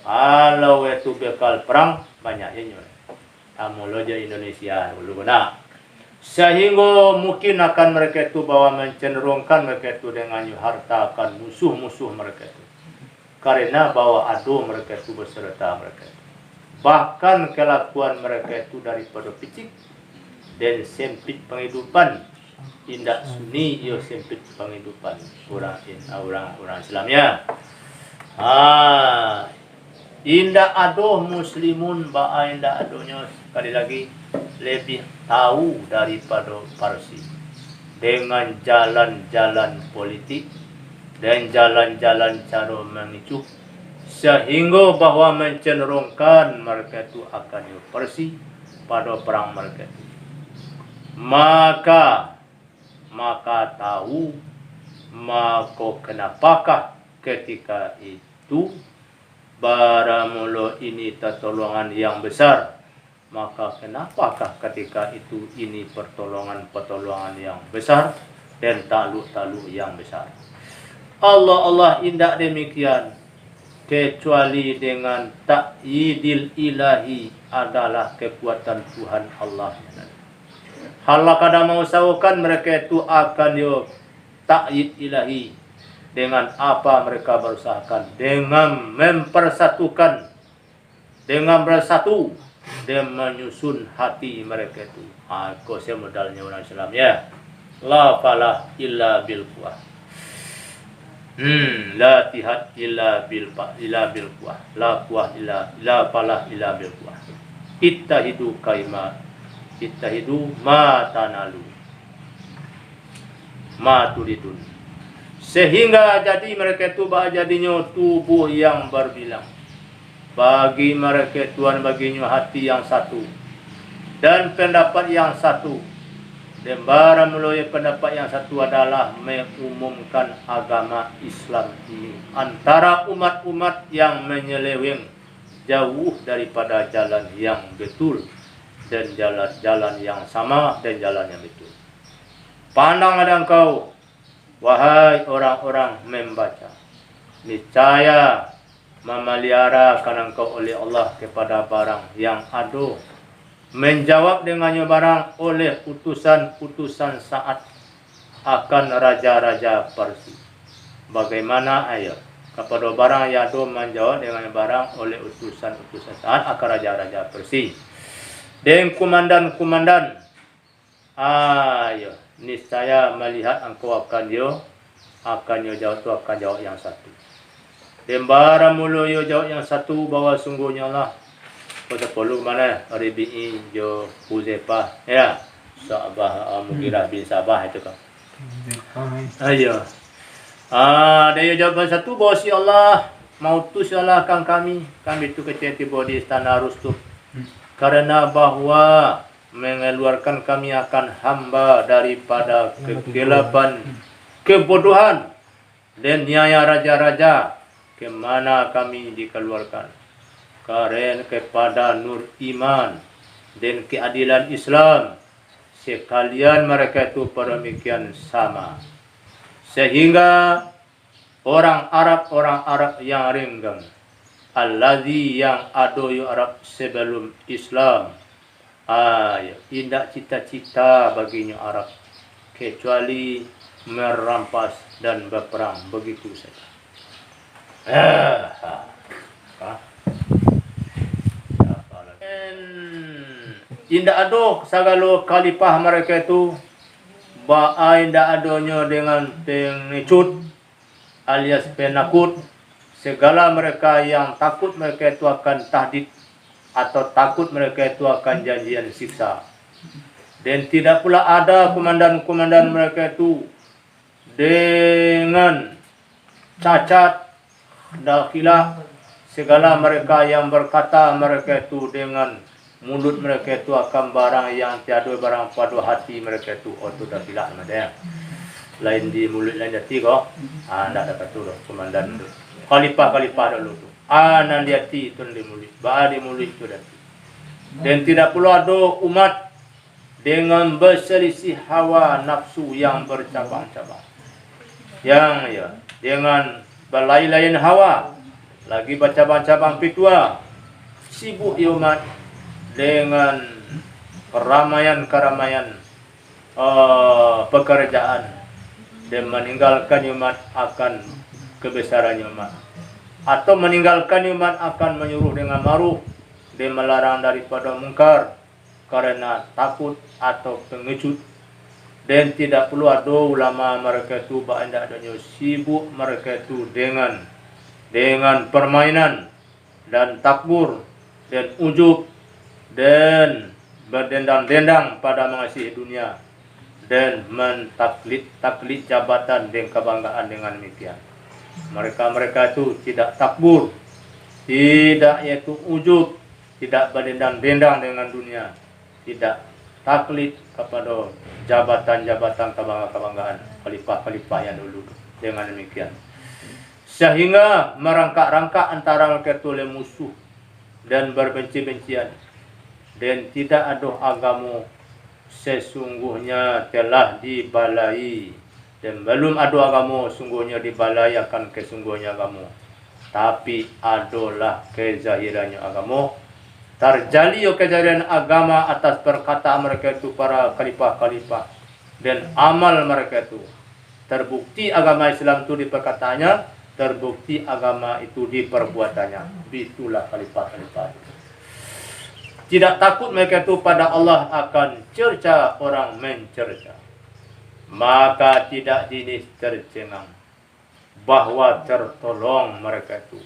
kalau itu bekal perang banyak jadinya. Amoloja Indonesia dulu guna. Sehingga mungkin akan mereka itu bawa mencenderungkan mereka itu dengan harta akan musuh-musuh mereka itu. Karena bawa adu mereka itu beserta mereka itu. Bahkan kelakuan mereka itu daripada picik dan sempit penghidupan. Indak sunni yo sempit penghidupan orang Islamnya. Indak adoh muslimun ba'a indak adohnya sekali lagi lebih tahu daripada Parsi dengan jalan-jalan politik dan jalan-jalan cara memicu sehingga bahwa mencenderungkan mereka itu akan Parsi pada perang mereka itu. Maka tahu kenapakah ketika itu baramula ini pertolongan yang besar, maka kenapakah ketika itu ini pertolongan yang besar dan takluk yang besar. Allah indak demikian kecuali dengan ta'yidil ilahi adalah kekuatan Tuhan Allah. Hala kada mau saukan mereka itu akan ta'yid ilahi dengan apa mereka berusahakan dengan mempersatukan, dengan bersatu dan menyusun hati mereka itu. Kau modalnya orang Islam ya. La falah illa bil quwwah. La tihad illa bil quwwah. La quwwah illa falah illa bil quwwah. Ittahidu ma tanalu ma turidun. Sehingga jadi mereka itu jadinya tubuh yang berbilang. Bagi mereka Tuhan baginya hati yang satu dan pendapat yang satu. Dan baramulai pendapat yang satu adalah mengumumkan agama Islam ini antara umat-umat yang menyeleweng jauh daripada jalan yang betul dan jalan yang sama dan jalan yang betul. Pandang ada engkau, wahai orang-orang membaca, niscaya memeliharakan engkau oleh Allah kepada barang yang aduh, menjawab dengannya barang oleh utusan-utusan saat akan raja-raja Parsi. Bagaimana ayat kepada barang yang aduh menjawab dengan barang oleh utusan-utusan saat akan raja-raja Parsi. Dan kumandan-kumandan, ayo niscaya melihat engkau akan jawab yang satu. Dan barang mulu jawab yang satu bahwa sungguhnya Allah Pasapolu mana Ribi'i jo Huzaifah ya Sa'bah Mughirah bin Sabah itu kan. Ayo. Dia jawab satu bahwa si Allah mautuslah kami itu kecil tiba di istana Rustum. Karena bahwa mengeluarkan kami akan hamba daripada kegelapan, kebodohan dan niaya raja-raja, kemana kami dikeluarkan? Karena kepada nur iman dan keadilan Islam, sekalian mereka itu demikian sama. Sehingga orang Arab yang renggang, alladzi yang adoyu Arab sebelum Islam, indak cita-cita baginya Arab kecuali merampas dan berperang begitu saja. Indak ada segala khalifah mereka itu indak adanya dengan pengecut alias penakut. Segala mereka yang takut mereka itu akan tahdid atau takut mereka itu akan janjian siksa. Dan tidak pula ada komandan-komandan mereka itu dengan cacat dan khilaf. Segala mereka yang berkata mereka itu dengan mulut mereka itu akan barang yang tiada barang pada hati mereka itu. Itu dah khilaf ada. Lain di mulut lain di hati kok. Tidak dapat tu komandan itu. Khalifah dulu tu. Nan di hati itu di mulut. Di mulut itu hati. Dan tidak pula ada umat dengan berselisih hawa nafsu yang bercabang-cabang. Yang dengan berlain-lain hawa, lagi bercabang-cabang pitua, sibuk umat dengan keramaian pekerjaan dan meninggalkan umat akan kebesaran umat, atau meninggalkan umat akan menyuruh dengan ma'ruf dan melarang daripada mungkar, karena takut atau pengecut. Dan tidak perlu ada ulama mereka itu anda adanya sibuk mereka itu dengan permainan dan takbur dan ujub dan berdendang-dendang pada mengasihi dunia dan taklid jabatan dan kebanggaan dengan demikian. Mereka itu tidak takbur, tidak yaitu ujub, tidak berdendang-dendang dengan dunia, tidak taklid kepada jabatan-jabatan kebanggaan khalifah-khalifah yang dulu. Dengan demikian, sehingga merangkak-rangkak antara mereka itu oleh musuh dan berbenci-bencian, dan tidak ada agama sesungguhnya telah dibalai, dan belum ada agama sungguhnya dibalai akan kesungguhnya agama, tapi adalah kezahirannya agama. Terjadi kezahiran agama atas perkataan mereka itu para khalifah-khalifah dan amal mereka itu. Terbukti agama Islam itu di perkataannya, terbukti agama itu di perbuatannya. Itulah khalifah-khalifah. Tidak takut mereka itu pada Allah akan cerca orang mencerca. Maka tidak dinis tercengang bahwa tertolong mereka itu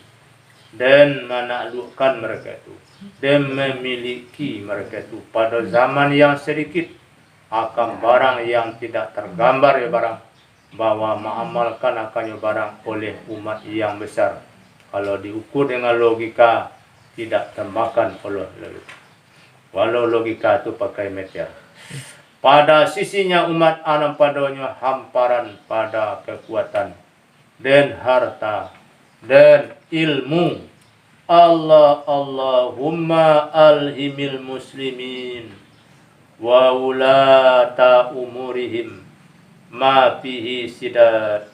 dan menaklukkan mereka itu dan memiliki mereka itu pada zaman yang sedikit akan barang yang tidak tergambar ya barang, bahwa mengamalkan akannya barang oleh umat yang besar. Kalau diukur dengan logika tidak termakan oleh logika. Walau logika itu pakai meter. Pada sisinya umat alam padanya hamparan pada kekuatan dan harta dan ilmu. Allahumma alhimil muslimin wa ulata umurihim ma fihi sidad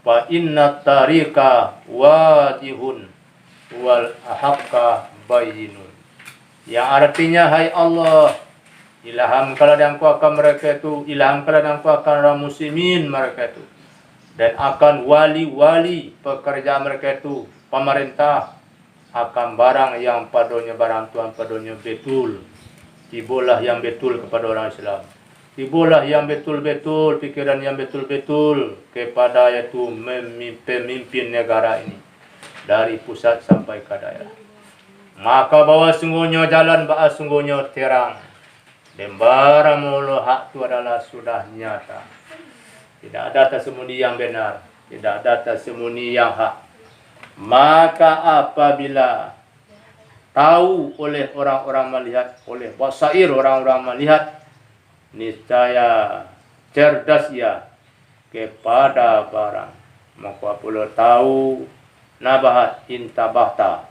wa inna tariqa wadihun wal ahaqqa bayinun. Yang artinya, hai Allah, ilhamkanlah dan kuatkan mereka itu, ilhamkanlah dan kuatkan orang muslimin mereka itu, dan akan wali-wali pekerjaan mereka itu, pemerintah, akan barang yang padanya barang Tuhan padanya betul. Tibolah yang betul kepada orang Islam. Tibolah yang betul-betul, pikiran yang betul-betul kepada yaitu pemimpin negara ini dari pusat sampai ke daerah. Maka bahwa sungguhnya jalan bahwa sungguhnya terang. Dan barang mula hak itu adalah sudah nyata. Tidak ada tersembunyi yang benar, tidak ada tersembunyi yang hak. Maka apabila tahu oleh orang-orang melihat, oleh basair orang-orang melihat, niscaya cerdas ia kepada barang. Maka apabila tahu nabahat intabahta,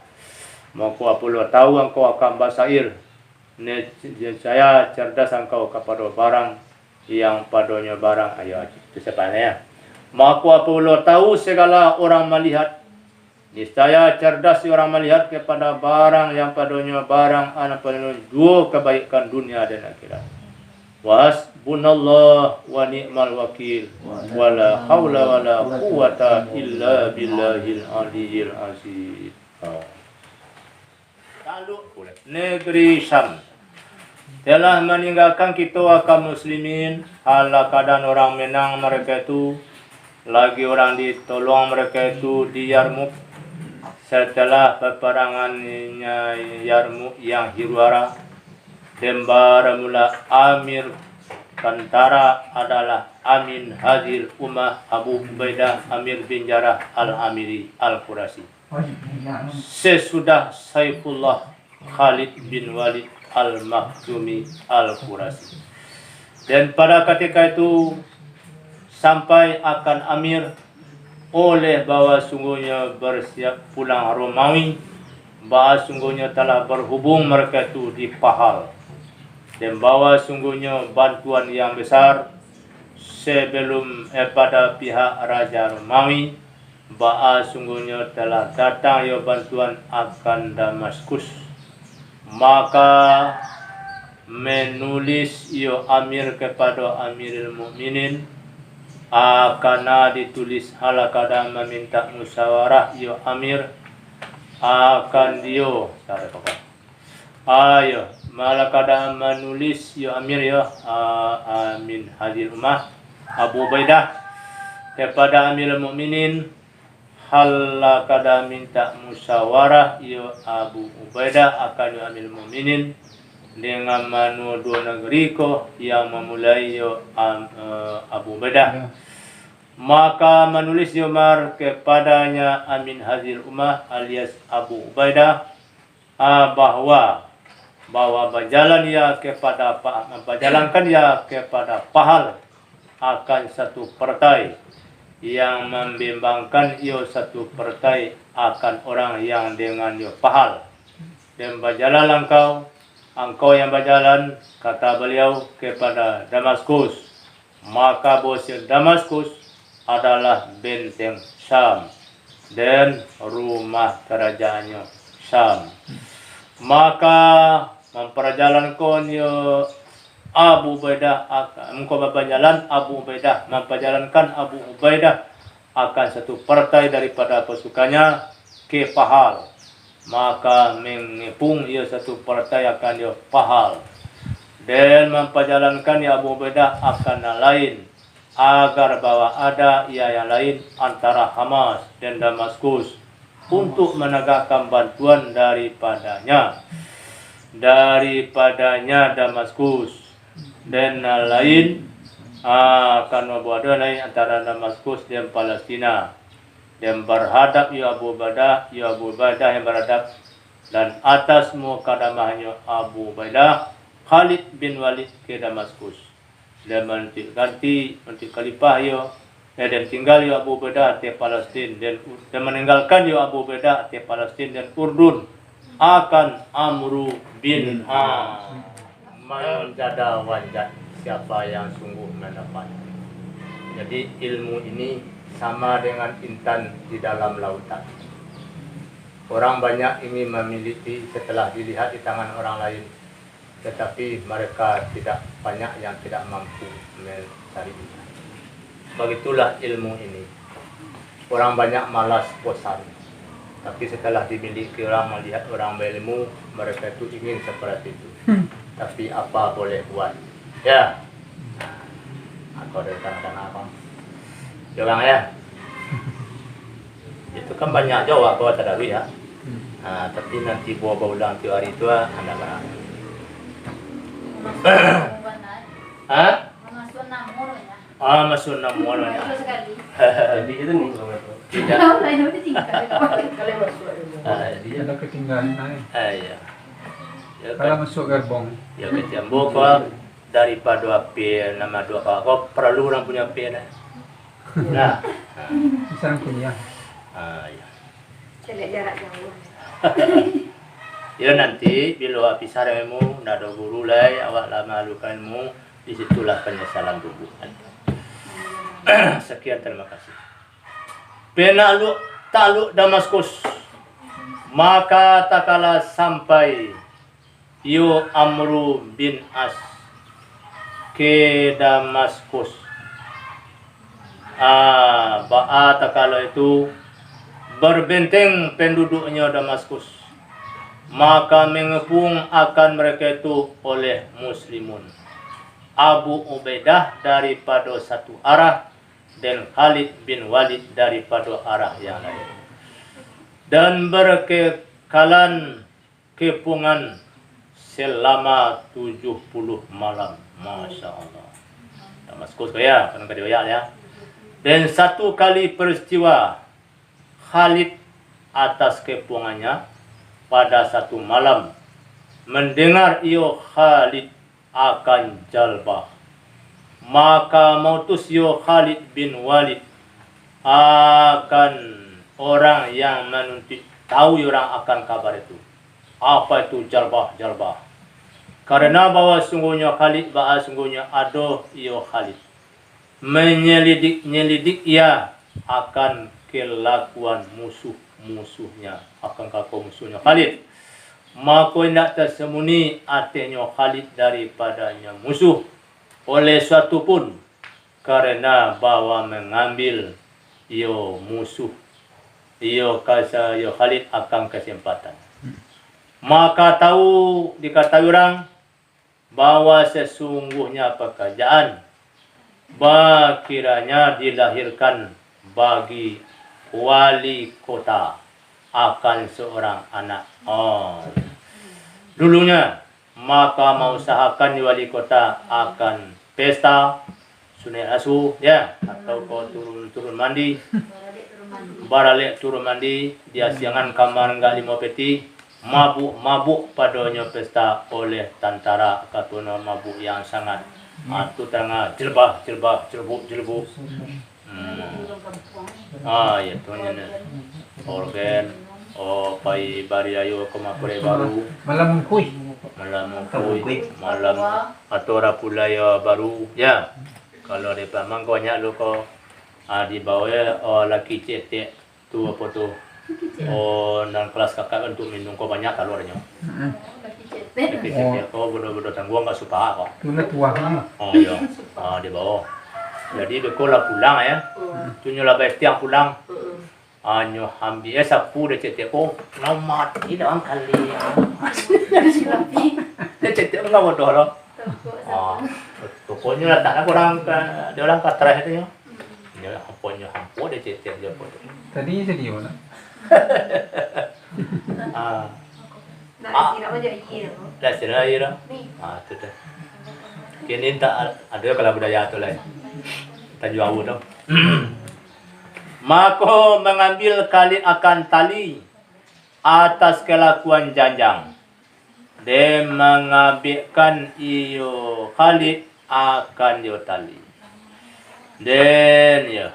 maka apabila tahu engkau akan basair, niscaya cerdas engkau kepada barang yang padanya barang. Ayo itu sebenarnya. Maka apabila tahu segala orang melihat, niscaya cerdas orang melihat kepada barang yang padanya barang anak padanya dua kebaikan dunia dan akhirat. Wasbunallah wa ni'mal wakil wala haula wala quwata illa billahil aliyil azim. Lalu negeri Syam telah meninggalkan kita kaum muslimin ala keadaan orang menang mereka itu, lagi orang ditolong mereka itu di Yarmuk. Setelah peperangannya Yarmuk yang hiruara, Dembara mula Amir tentara adalah Amin Hadir Ummah Abu Ubaidah Amir bin Jarrah Al-Amiri Al-Qurasi. Sesudah Saifullah Khalid bin Walid Al-Makhzumi Al-Qurasi. Dan pada ketika itu sampai akan Amir oleh bahwa sungguhnya bersiap pulang Romawi, bahwa sungguhnya telah berhubung mereka itu di Pahal, dan bahwa sungguhnya bantuan yang besar sebelum pada pihak Raja Romawi, bahwa sungguhnya telah datang ya bantuan akan Damaskus. Maka menulis ya Amir kepada Amirul Mukminin, akan ditulis halakada meminta musyawarah yo Amir akan dia ayo malakada menulis ya Amir ya min hadil ummah Abu Ubaidah kepada Amirul Mukminin hal kada minta musyawarah ya Abu Ubaidah akan ya Amirul Mukminin dengan manu dua negeri ko yang memulai ya Abu Ubaidah. Maka menulis Umar kepadanya Amin Hazil Ummah alias Abu Ubaidah bahwa berjalan ya kepada berjalankan ya kepada pahal akan satu partai yang membimbangkan ia satu partai akan orang yang dengan ia pahal dan berjalan engkau yang berjalan kata beliau kepada Damaskus, maka bos Damaskus adalah benteng Syam dan rumah kerajaannya Syam. Maka memperjalankan Abu Ubaidah memperjalankan Abu Ubaidah akan satu partai daripada pasukannya ke Pahal. Maka mengepung ia satu partai akan dia Pahal dan memperjalankan Abu Ubaidah akan lain agar bahwa ada yang lain antara Hamas dan Damaskus untuk menegakkan bantuan daripadanya Damaskus dan lain akan membuat lain antara Damaskus dan Palestina dan berhadap ya Abu Ubaidah yang berhadap dan atas mukadamahnya Abu Ubaidah Khalid bin Walid ke Damaskus dan ganti khalifah dan tinggal Abu Ubaidah di Palestina dan meninggalkan Abu Ubaidah di Palestina dan Urdun akan Amru bin menjada wajat siapa yang sungguh mendapat. Jadi ilmu ini sama dengan intan di dalam lautan. Orang banyak ingin memiliki setelah dilihat di tangan orang lain, tetapi mereka banyak yang tidak mampu mencari. Begitulah ilmu ini. Orang banyak malas, bosan. Tapi setelah dimiliki orang melihat orang berilmu, mereka itu ingin seperti itu. Tapi apa boleh buat? Ya. Aku ada tangan apa? Jangan ya. Itu kan banyak jawab bahwa tadawi ya. Tapi nanti bawa ulang tiap hari itu anak barang. Masuk 6 bulan ya. Jadi itu nih. Tidak. Dia ada ketinggalan naik. Iya. Kalau masuk gerbong. Ya kecambu kok daripada api nama dua kok perlu orang punya api nah. Nah. Bisa punya. Ya. Jaga jarak jauh. Ya nanti bila pisah denganmu, nada guru lai awak lama lukanmu, disitulah penyesalan tubuh. Sekian, terima kasih. Penaluk taluk Damaskus, maka tak kala sampai Yu Amru bin As ke Damaskus. Tak kala itu berbenteng penduduknya Damaskus, maka mengepung akan mereka itu oleh muslimun. Abu Ubaidah daripada satu arah dan Khalid bin Walid daripada arah yang lain. Dan berkekalan kepungan selama 70 malam. Masya Allah. Damaskus ya, kan ya. Dan satu kali peristiwa Khalid atas kepungannya pada satu malam mendengar Khalid akan jalbah, maka mautus Khalid bin Walid akan orang yang menuntut tahu orang akan kabar itu. Apa itu jalbah? Karena bahwa sungguhnya Khalid sungguhnya ada Khalid menyelidik ia akan kelakuan musuhnya akan kelakuan musuhnya Khalid. Maka tidak tersembunyi hatinya Khalid daripadanya musuh oleh suatu pun, karena bahwa mengambil musuh Khalid akan kesempatan. Maka diketahui orang bahwa sesungguhnya pekerjaan kiranya dilahirkan bagi wali kota akan seorang anak. Dulunya maka mengusahakan di wali kota akan pesta sunai asuh ya, atau kau turun mandi, baralik turun mandi, dia siangan kamar enggak 5 peti, mabuk padanya pesta oleh tentara katuna mabuk yang sangat tu tengah jelbuk. Ya tuanya organ pai bari ayo ke makure baru Malam mengkui. malam atora pulaya baru ya. Kalau di pamang banyak lu ko di bawah laki cetek tu apa tu dan kelas kakak untuk minum kau banyak kalau adanya. Laki cetek kau bodoh tangguh enggak suka kok. Tuna tuahnya. Iya. Di bawah. Jadi bekola pulang ya. Tunyola bestiang pulang. Anyo ambil sapu de cetek ko nomad dalam kali. Dia cetek enggak bodoh loh. Pokoknya tak ada orang katra itu ya. Ya pokoknya hampo de cetek dia bodoh. Tadi jadi mana? Nak sila aja iya. Dah sila ira. Tu dah. Kini tak ada kalau budaya tu lah. Tak jauh dah. Maka mengambil kali akan tali atas kelakuan janjang dan mengambilkan iyo Khalid akan iyo tali dan ya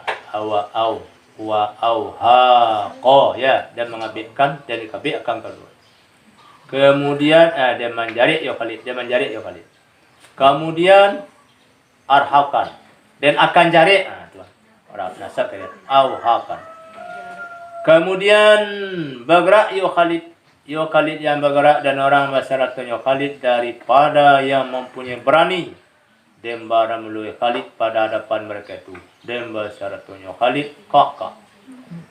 dan mengambilkan dari kabik akan keluar. Kemudian dia menjarik iyo Khalid, kemudian arhakan dan akan jarik orang nasab kaya auhakan. Kemudian bergerak yo Khalid yang bergerak dan orang masyarakatnya Khalid daripada yang mempunyai berani dembara melalui Khalid pada hadapan mereka itu. Demba syaratnya Khalid kakak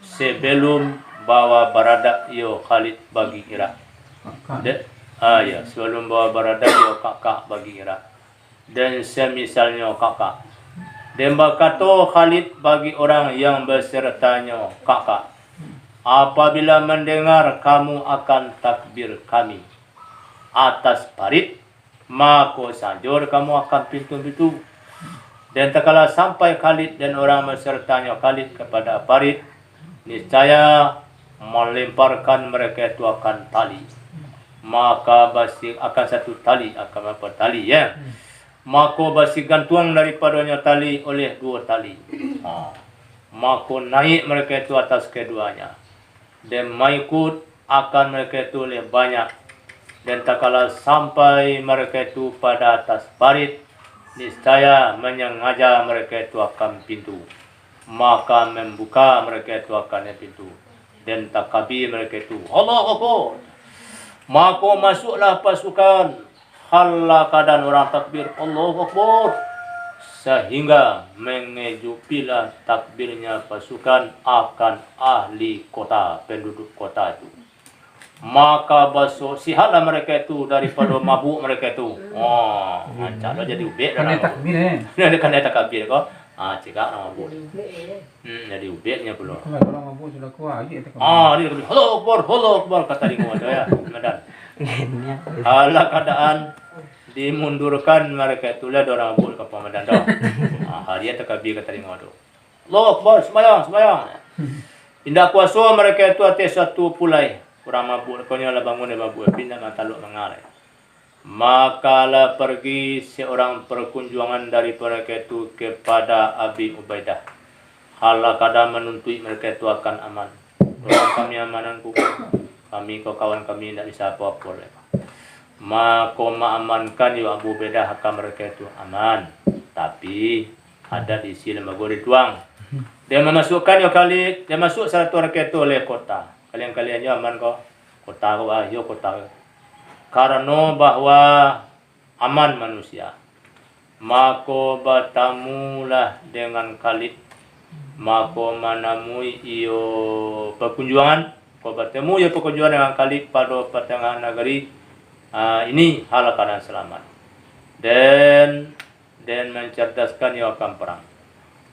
sebelum bawa baradak yo Khalid bagi Irak. Ya, sebelum bawa baradak yo kakak bagi Irak. Dan semisalnya kakak Demba kata Khalid bagi orang yang bersertanya kakak, apabila mendengar kamu akan takbir kami atas parit, maka sanjur kamu akan pintu-pintu. Dan tak kala sampai Khalid dan orang bersertanya Khalid kepada parit, niscaya melemparkan mereka itu akan tali. Maka basi akan satu tali, akan apa tali ya. Maka basi gantuang daripadanya tali oleh 2 tali. Maka naik mereka itu atas keduanya. Dan mengikut akan mereka itu oleh banyak. Dan tak kala sampai mereka itu pada atas parit, niscaya menyengaja mereka itu akan pintu. Maka membuka mereka itu akan pintu. Dan takbir mereka itu, Allahu Akbar. Maka masuklah pasukan. Halla keadaan orang takbir Allahu Akbar sehingga mengejupilah takbirnya pasukan akan ahli kota, penduduk kota itu. Maka basuh sihatlah mereka itu daripada mabuk mereka itu. Macam jadi ubek dah. Kan takbir Dia kan takbir kau. Cakap nama mabuk. Jadi ubeknya pula. Kalau mabuk sudah kuat aje tak. Dia kata Allahu Akbar kata dia ngono ya. Medan. Hala keadaan dimundurkan mereka itulah orang mabuk ke Medan dah. Hari takbir kata dia ngono. Allahu Akbar sembahyang. Indah kuasa mereka itu atas satu pulai. Orang mabuk kau nyala bangun dia mabuk pindah dengan taluk mengarai. Makalah pergi seorang perkunjungan dari mereka itu kepada Abi Ubaidah. Hala kadang menuntut mereka itu akan aman. Orang kami amananku, kami kau kawan kami tidak bisa apa-apa. Maka mengamankan ya Abu Ubaidah akan mereka itu aman. Tapi ada di sini magori tuang. Dia memasukkan ya Khalid, dia masuk satu mereka itu oleh kota. Kalian aman kau? Kota kau yo kota. Karena bahwa aman manusia, maka bertamulah dengan Khalid, maka menemui iyo perkunjungan Ko bertemu ya pekunjung dengan kali pada pertengahan negeri ini hal keadaan selamat. Dan mencerdaskan ia akan perang.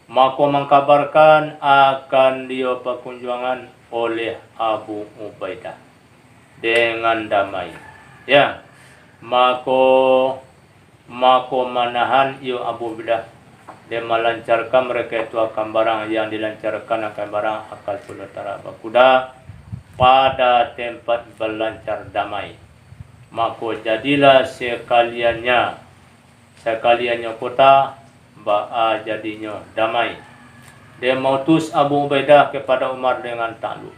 Maka mengkabarkan akan dia perkunjungan oleh Abu Ubaidah dengan damai. Ya, maka manahan ia Abu Ubaidah dia melancarkan mereka itu akan barang yang dilancarkan akan barang akal sulutara kuda pada tempat berlancar damai. Maka jadilah sekaliannya kota jadinya damai. Dia mengutus Abu Ubaidah kepada Umar dengan takluk.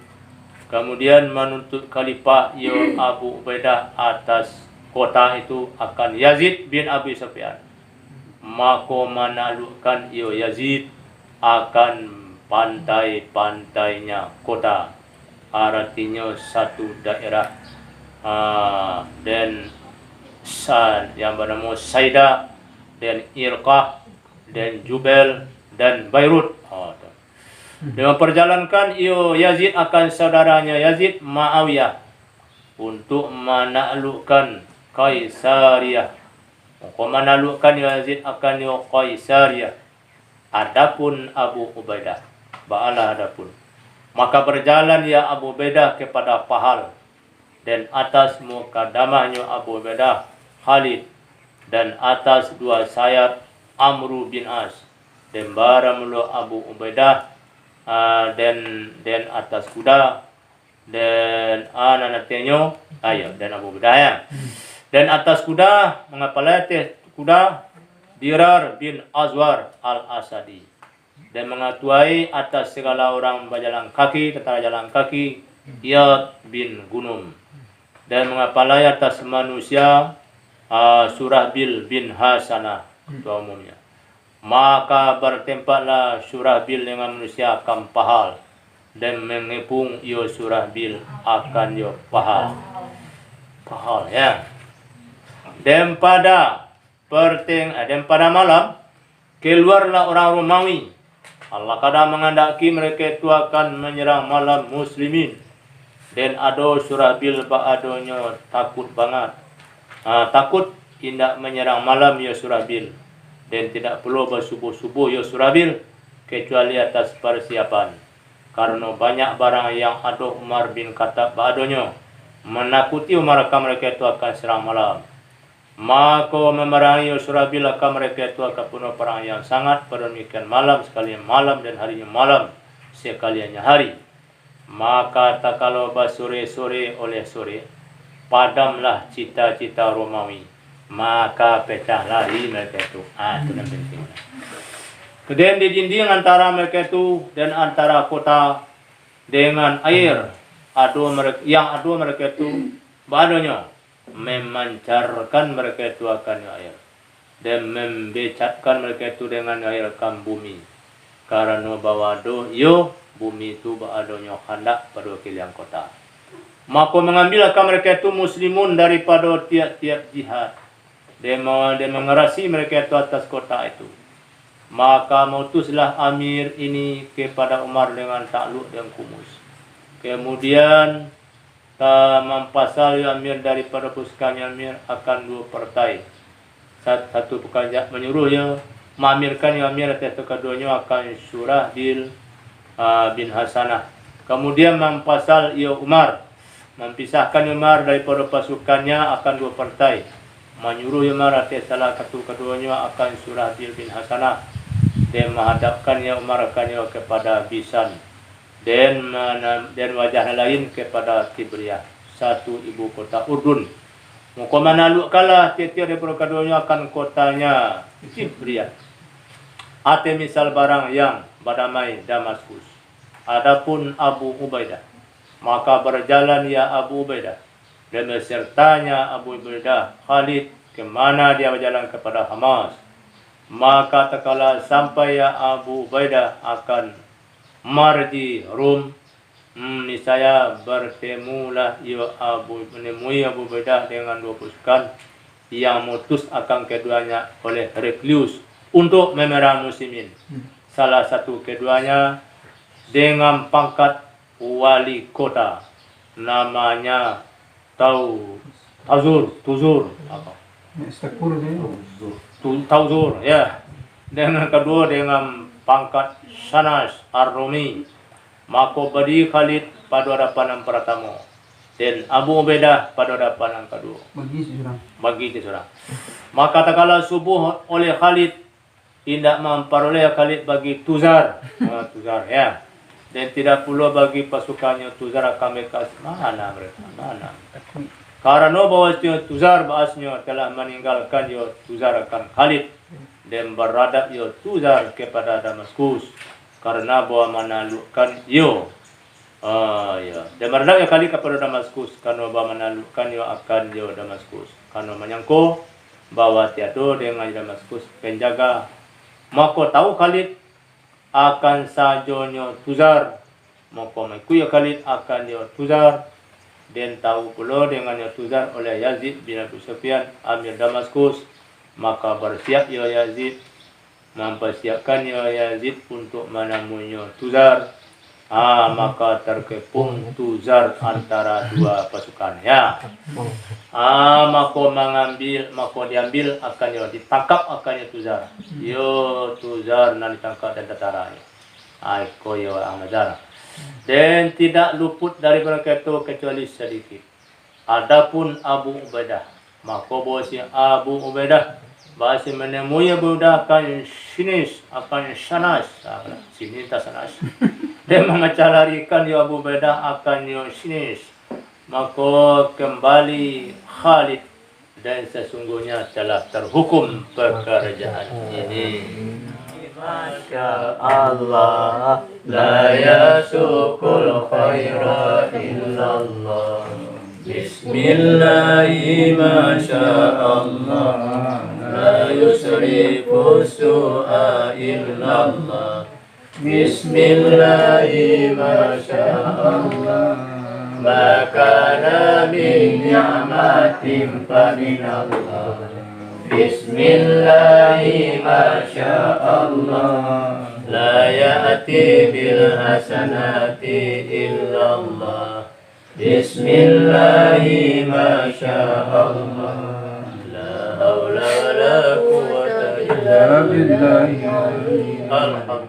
Kemudian menuntut khalifah Abu Ubaidah atas kota itu akan Yazid bin Abi Sufyan. Maka menaklukkan Yazid akan pantai-pantainya kota. Artinya satu daerah dan yang bernama Saida dan Irqah dan Jubel dan Beirut. Dia memperjalankan Yazid akan saudaranya Yazid Muawiyah untuk menaklukkan Kaisariah. Menaklukkan Yazid akan Kaisariah. Adapun Abu Ubaidah ba'ala adapun. Maka berjalan Abu Ubaidah kepada Pahal dan atas mukadamahnya Abu Ubaidah Khalid dan atas dua sayap Amru bin As dan baramulu Abu Ubaidah dan atas kuda dan nanatnya dan Abu Ubaidah ya. Dan atas kuda mengapalatih kuda Dirar bin Azwar al-Asadi dan mengatuai atas segala orang berjalan kaki tentara jalan kaki Iyad bin Gunum dan mengapalai atas manusia Surahbil bin Hasanah ketua umumnya. Maka bertempatlah Surahbil dengan manusia akan Pahal dan mengepung Surahbil akan Pahal ya. Dan pada malam keluarlah orang Romawi. Allah kadang menghendaki mereka itu akan menyerang malam muslimin. Dan ada Surahbil ba'adonya takut banget. Takut tidak menyerang malam Surahbil. Dan tidak perlu bersubuh-subuh Surahbil kecuali atas persiapan. Karena banyak barang yang ada Umar bin Khattab ba'adonya menakuti mereka itu akan serang malam. Maka memerangi Surahbil akan mereka itu akan penuh perang yang sangat demikian malam sekalian malam dan harinya malam sekaliannya hari. Maka tak kalau sore-sore oleh sore padamlah cita-cita Romawi. Maka pecah lari mereka itu. Itu yang penting. Kemudian di dinding antara mereka itu dan antara kota dengan air yang mereka itu badonya memancarkan mereka itu akan air dan membecatkan mereka itu dengan air kan bumi karena bawado bumi itu baadonya hendak pada kiliang kota. Maka mengambil akan mereka itu muslimun daripada tiap-tiap jihad dan mengerasi mereka itu atas kota itu. Maka mengutuslah amir ini kepada Umar dengan takluk dan kumus. Kemudian mempasal amir daripada pasukan amir akan dua partai. Satu pekerja menyuruh mengamirkan amir atas keduanya akan Surahbil bin Hasanah. Kemudian mempasal Umar mempisahkan Umar daripada pasukannya akan dua partai. Menyuruh Umar atas salah satu keduanya akan Surahbil bin Hasanah dan menghadapkan Umar akan kepada Bisan dan wajah lain kepada Tibriyah, satu ibu kota Urdun. Maka menaklukkanlah tiap-tiap daripada keduanya akan kotanya Tibriyah. Ate misal barang yang berdamai Damaskus. Adapun Abu Ubaidah, maka berjalan Abu Ubaidah dan besertanya Abu Ubaidah Khalid kemana dia berjalan kepada Hamas. Maka tatkala sampai Abu Ubaidah akan marji Rum, niscaya bertemulah menemui Abu Ubaidah dengan dua pasukan yang mutus akan keduanya oleh Heraklius untuk memerang muslimin. Salah satu keduanya dengan pangkat wali kota namanya tuzur apa? Istakfur dia. Tauzur ya. Dan yang kedua dengan pangkat Shanas Ar-Rumi. Maka badi Khalid pada hadapan yang pertama. Dan Abu Ubaidah pada hadapan yang kedua. Bagi seorang. Maka tatkala subuh oleh Khalid tidak memperoleh Khalid bagi Tuzar. Tuzar ya. Dan tidak pula bagi pasukannya Tuzar akan mereka mana mereka mana. Karena bahwasanya Tuzar bahasnya telah meninggalkan yo Tuzar akan Khalid dan beradab yo Tuzar kepada Damaskus karena bahwa menaklukkan yo ya dan beradab ya Khalid kepada Damaskus karena bahwa menaklukkan yo akan yo Damaskus karena menyangko bahwa tiada dengan Damaskus penjaga maka tahu Khalid akan sajonyo Tuzar maka mengikuti Khalid akan yo Tuzar dan tahu pula dengan Tuzar oleh Yazid bin Abi Sufyan amir Damaskus maka bersiap ya Yazid mempersiapkan ya Yazid untuk menemui Tuzar maka terkepung Tuzar antara dua pasukan ya maka diambil akan ya ditangkap akan ya Tuzar Tuzar nanti ditangkap dan tetaranya ko ya Ahmad dan tidak luput dari mereka itu kecuali sedikit. Adapun Abu Ubaidah, maka bahasa Abu Ubaidah bahasa menemui Abu Ubaidah akan sinis, akan sanas, sini tak sanas. Dan mengejalarikan ya Abu Ubaidah akan ya sinis. Maka kembali Khalid dan sesungguhnya telah terhukum pekerjaan ini. Masya Allah, la yasukul khaira illallah. Bismillahi masya Allah, la yusrifu su'a illallah. Bismillahi masya Allah, ma kana min ni'matin fa minallah. Bismillahi masya Allah, la ya'ti bil hasanati illallah. Bismillahi masya Allah, la hawla wa la quwwata illa billah. Alhamdulillah.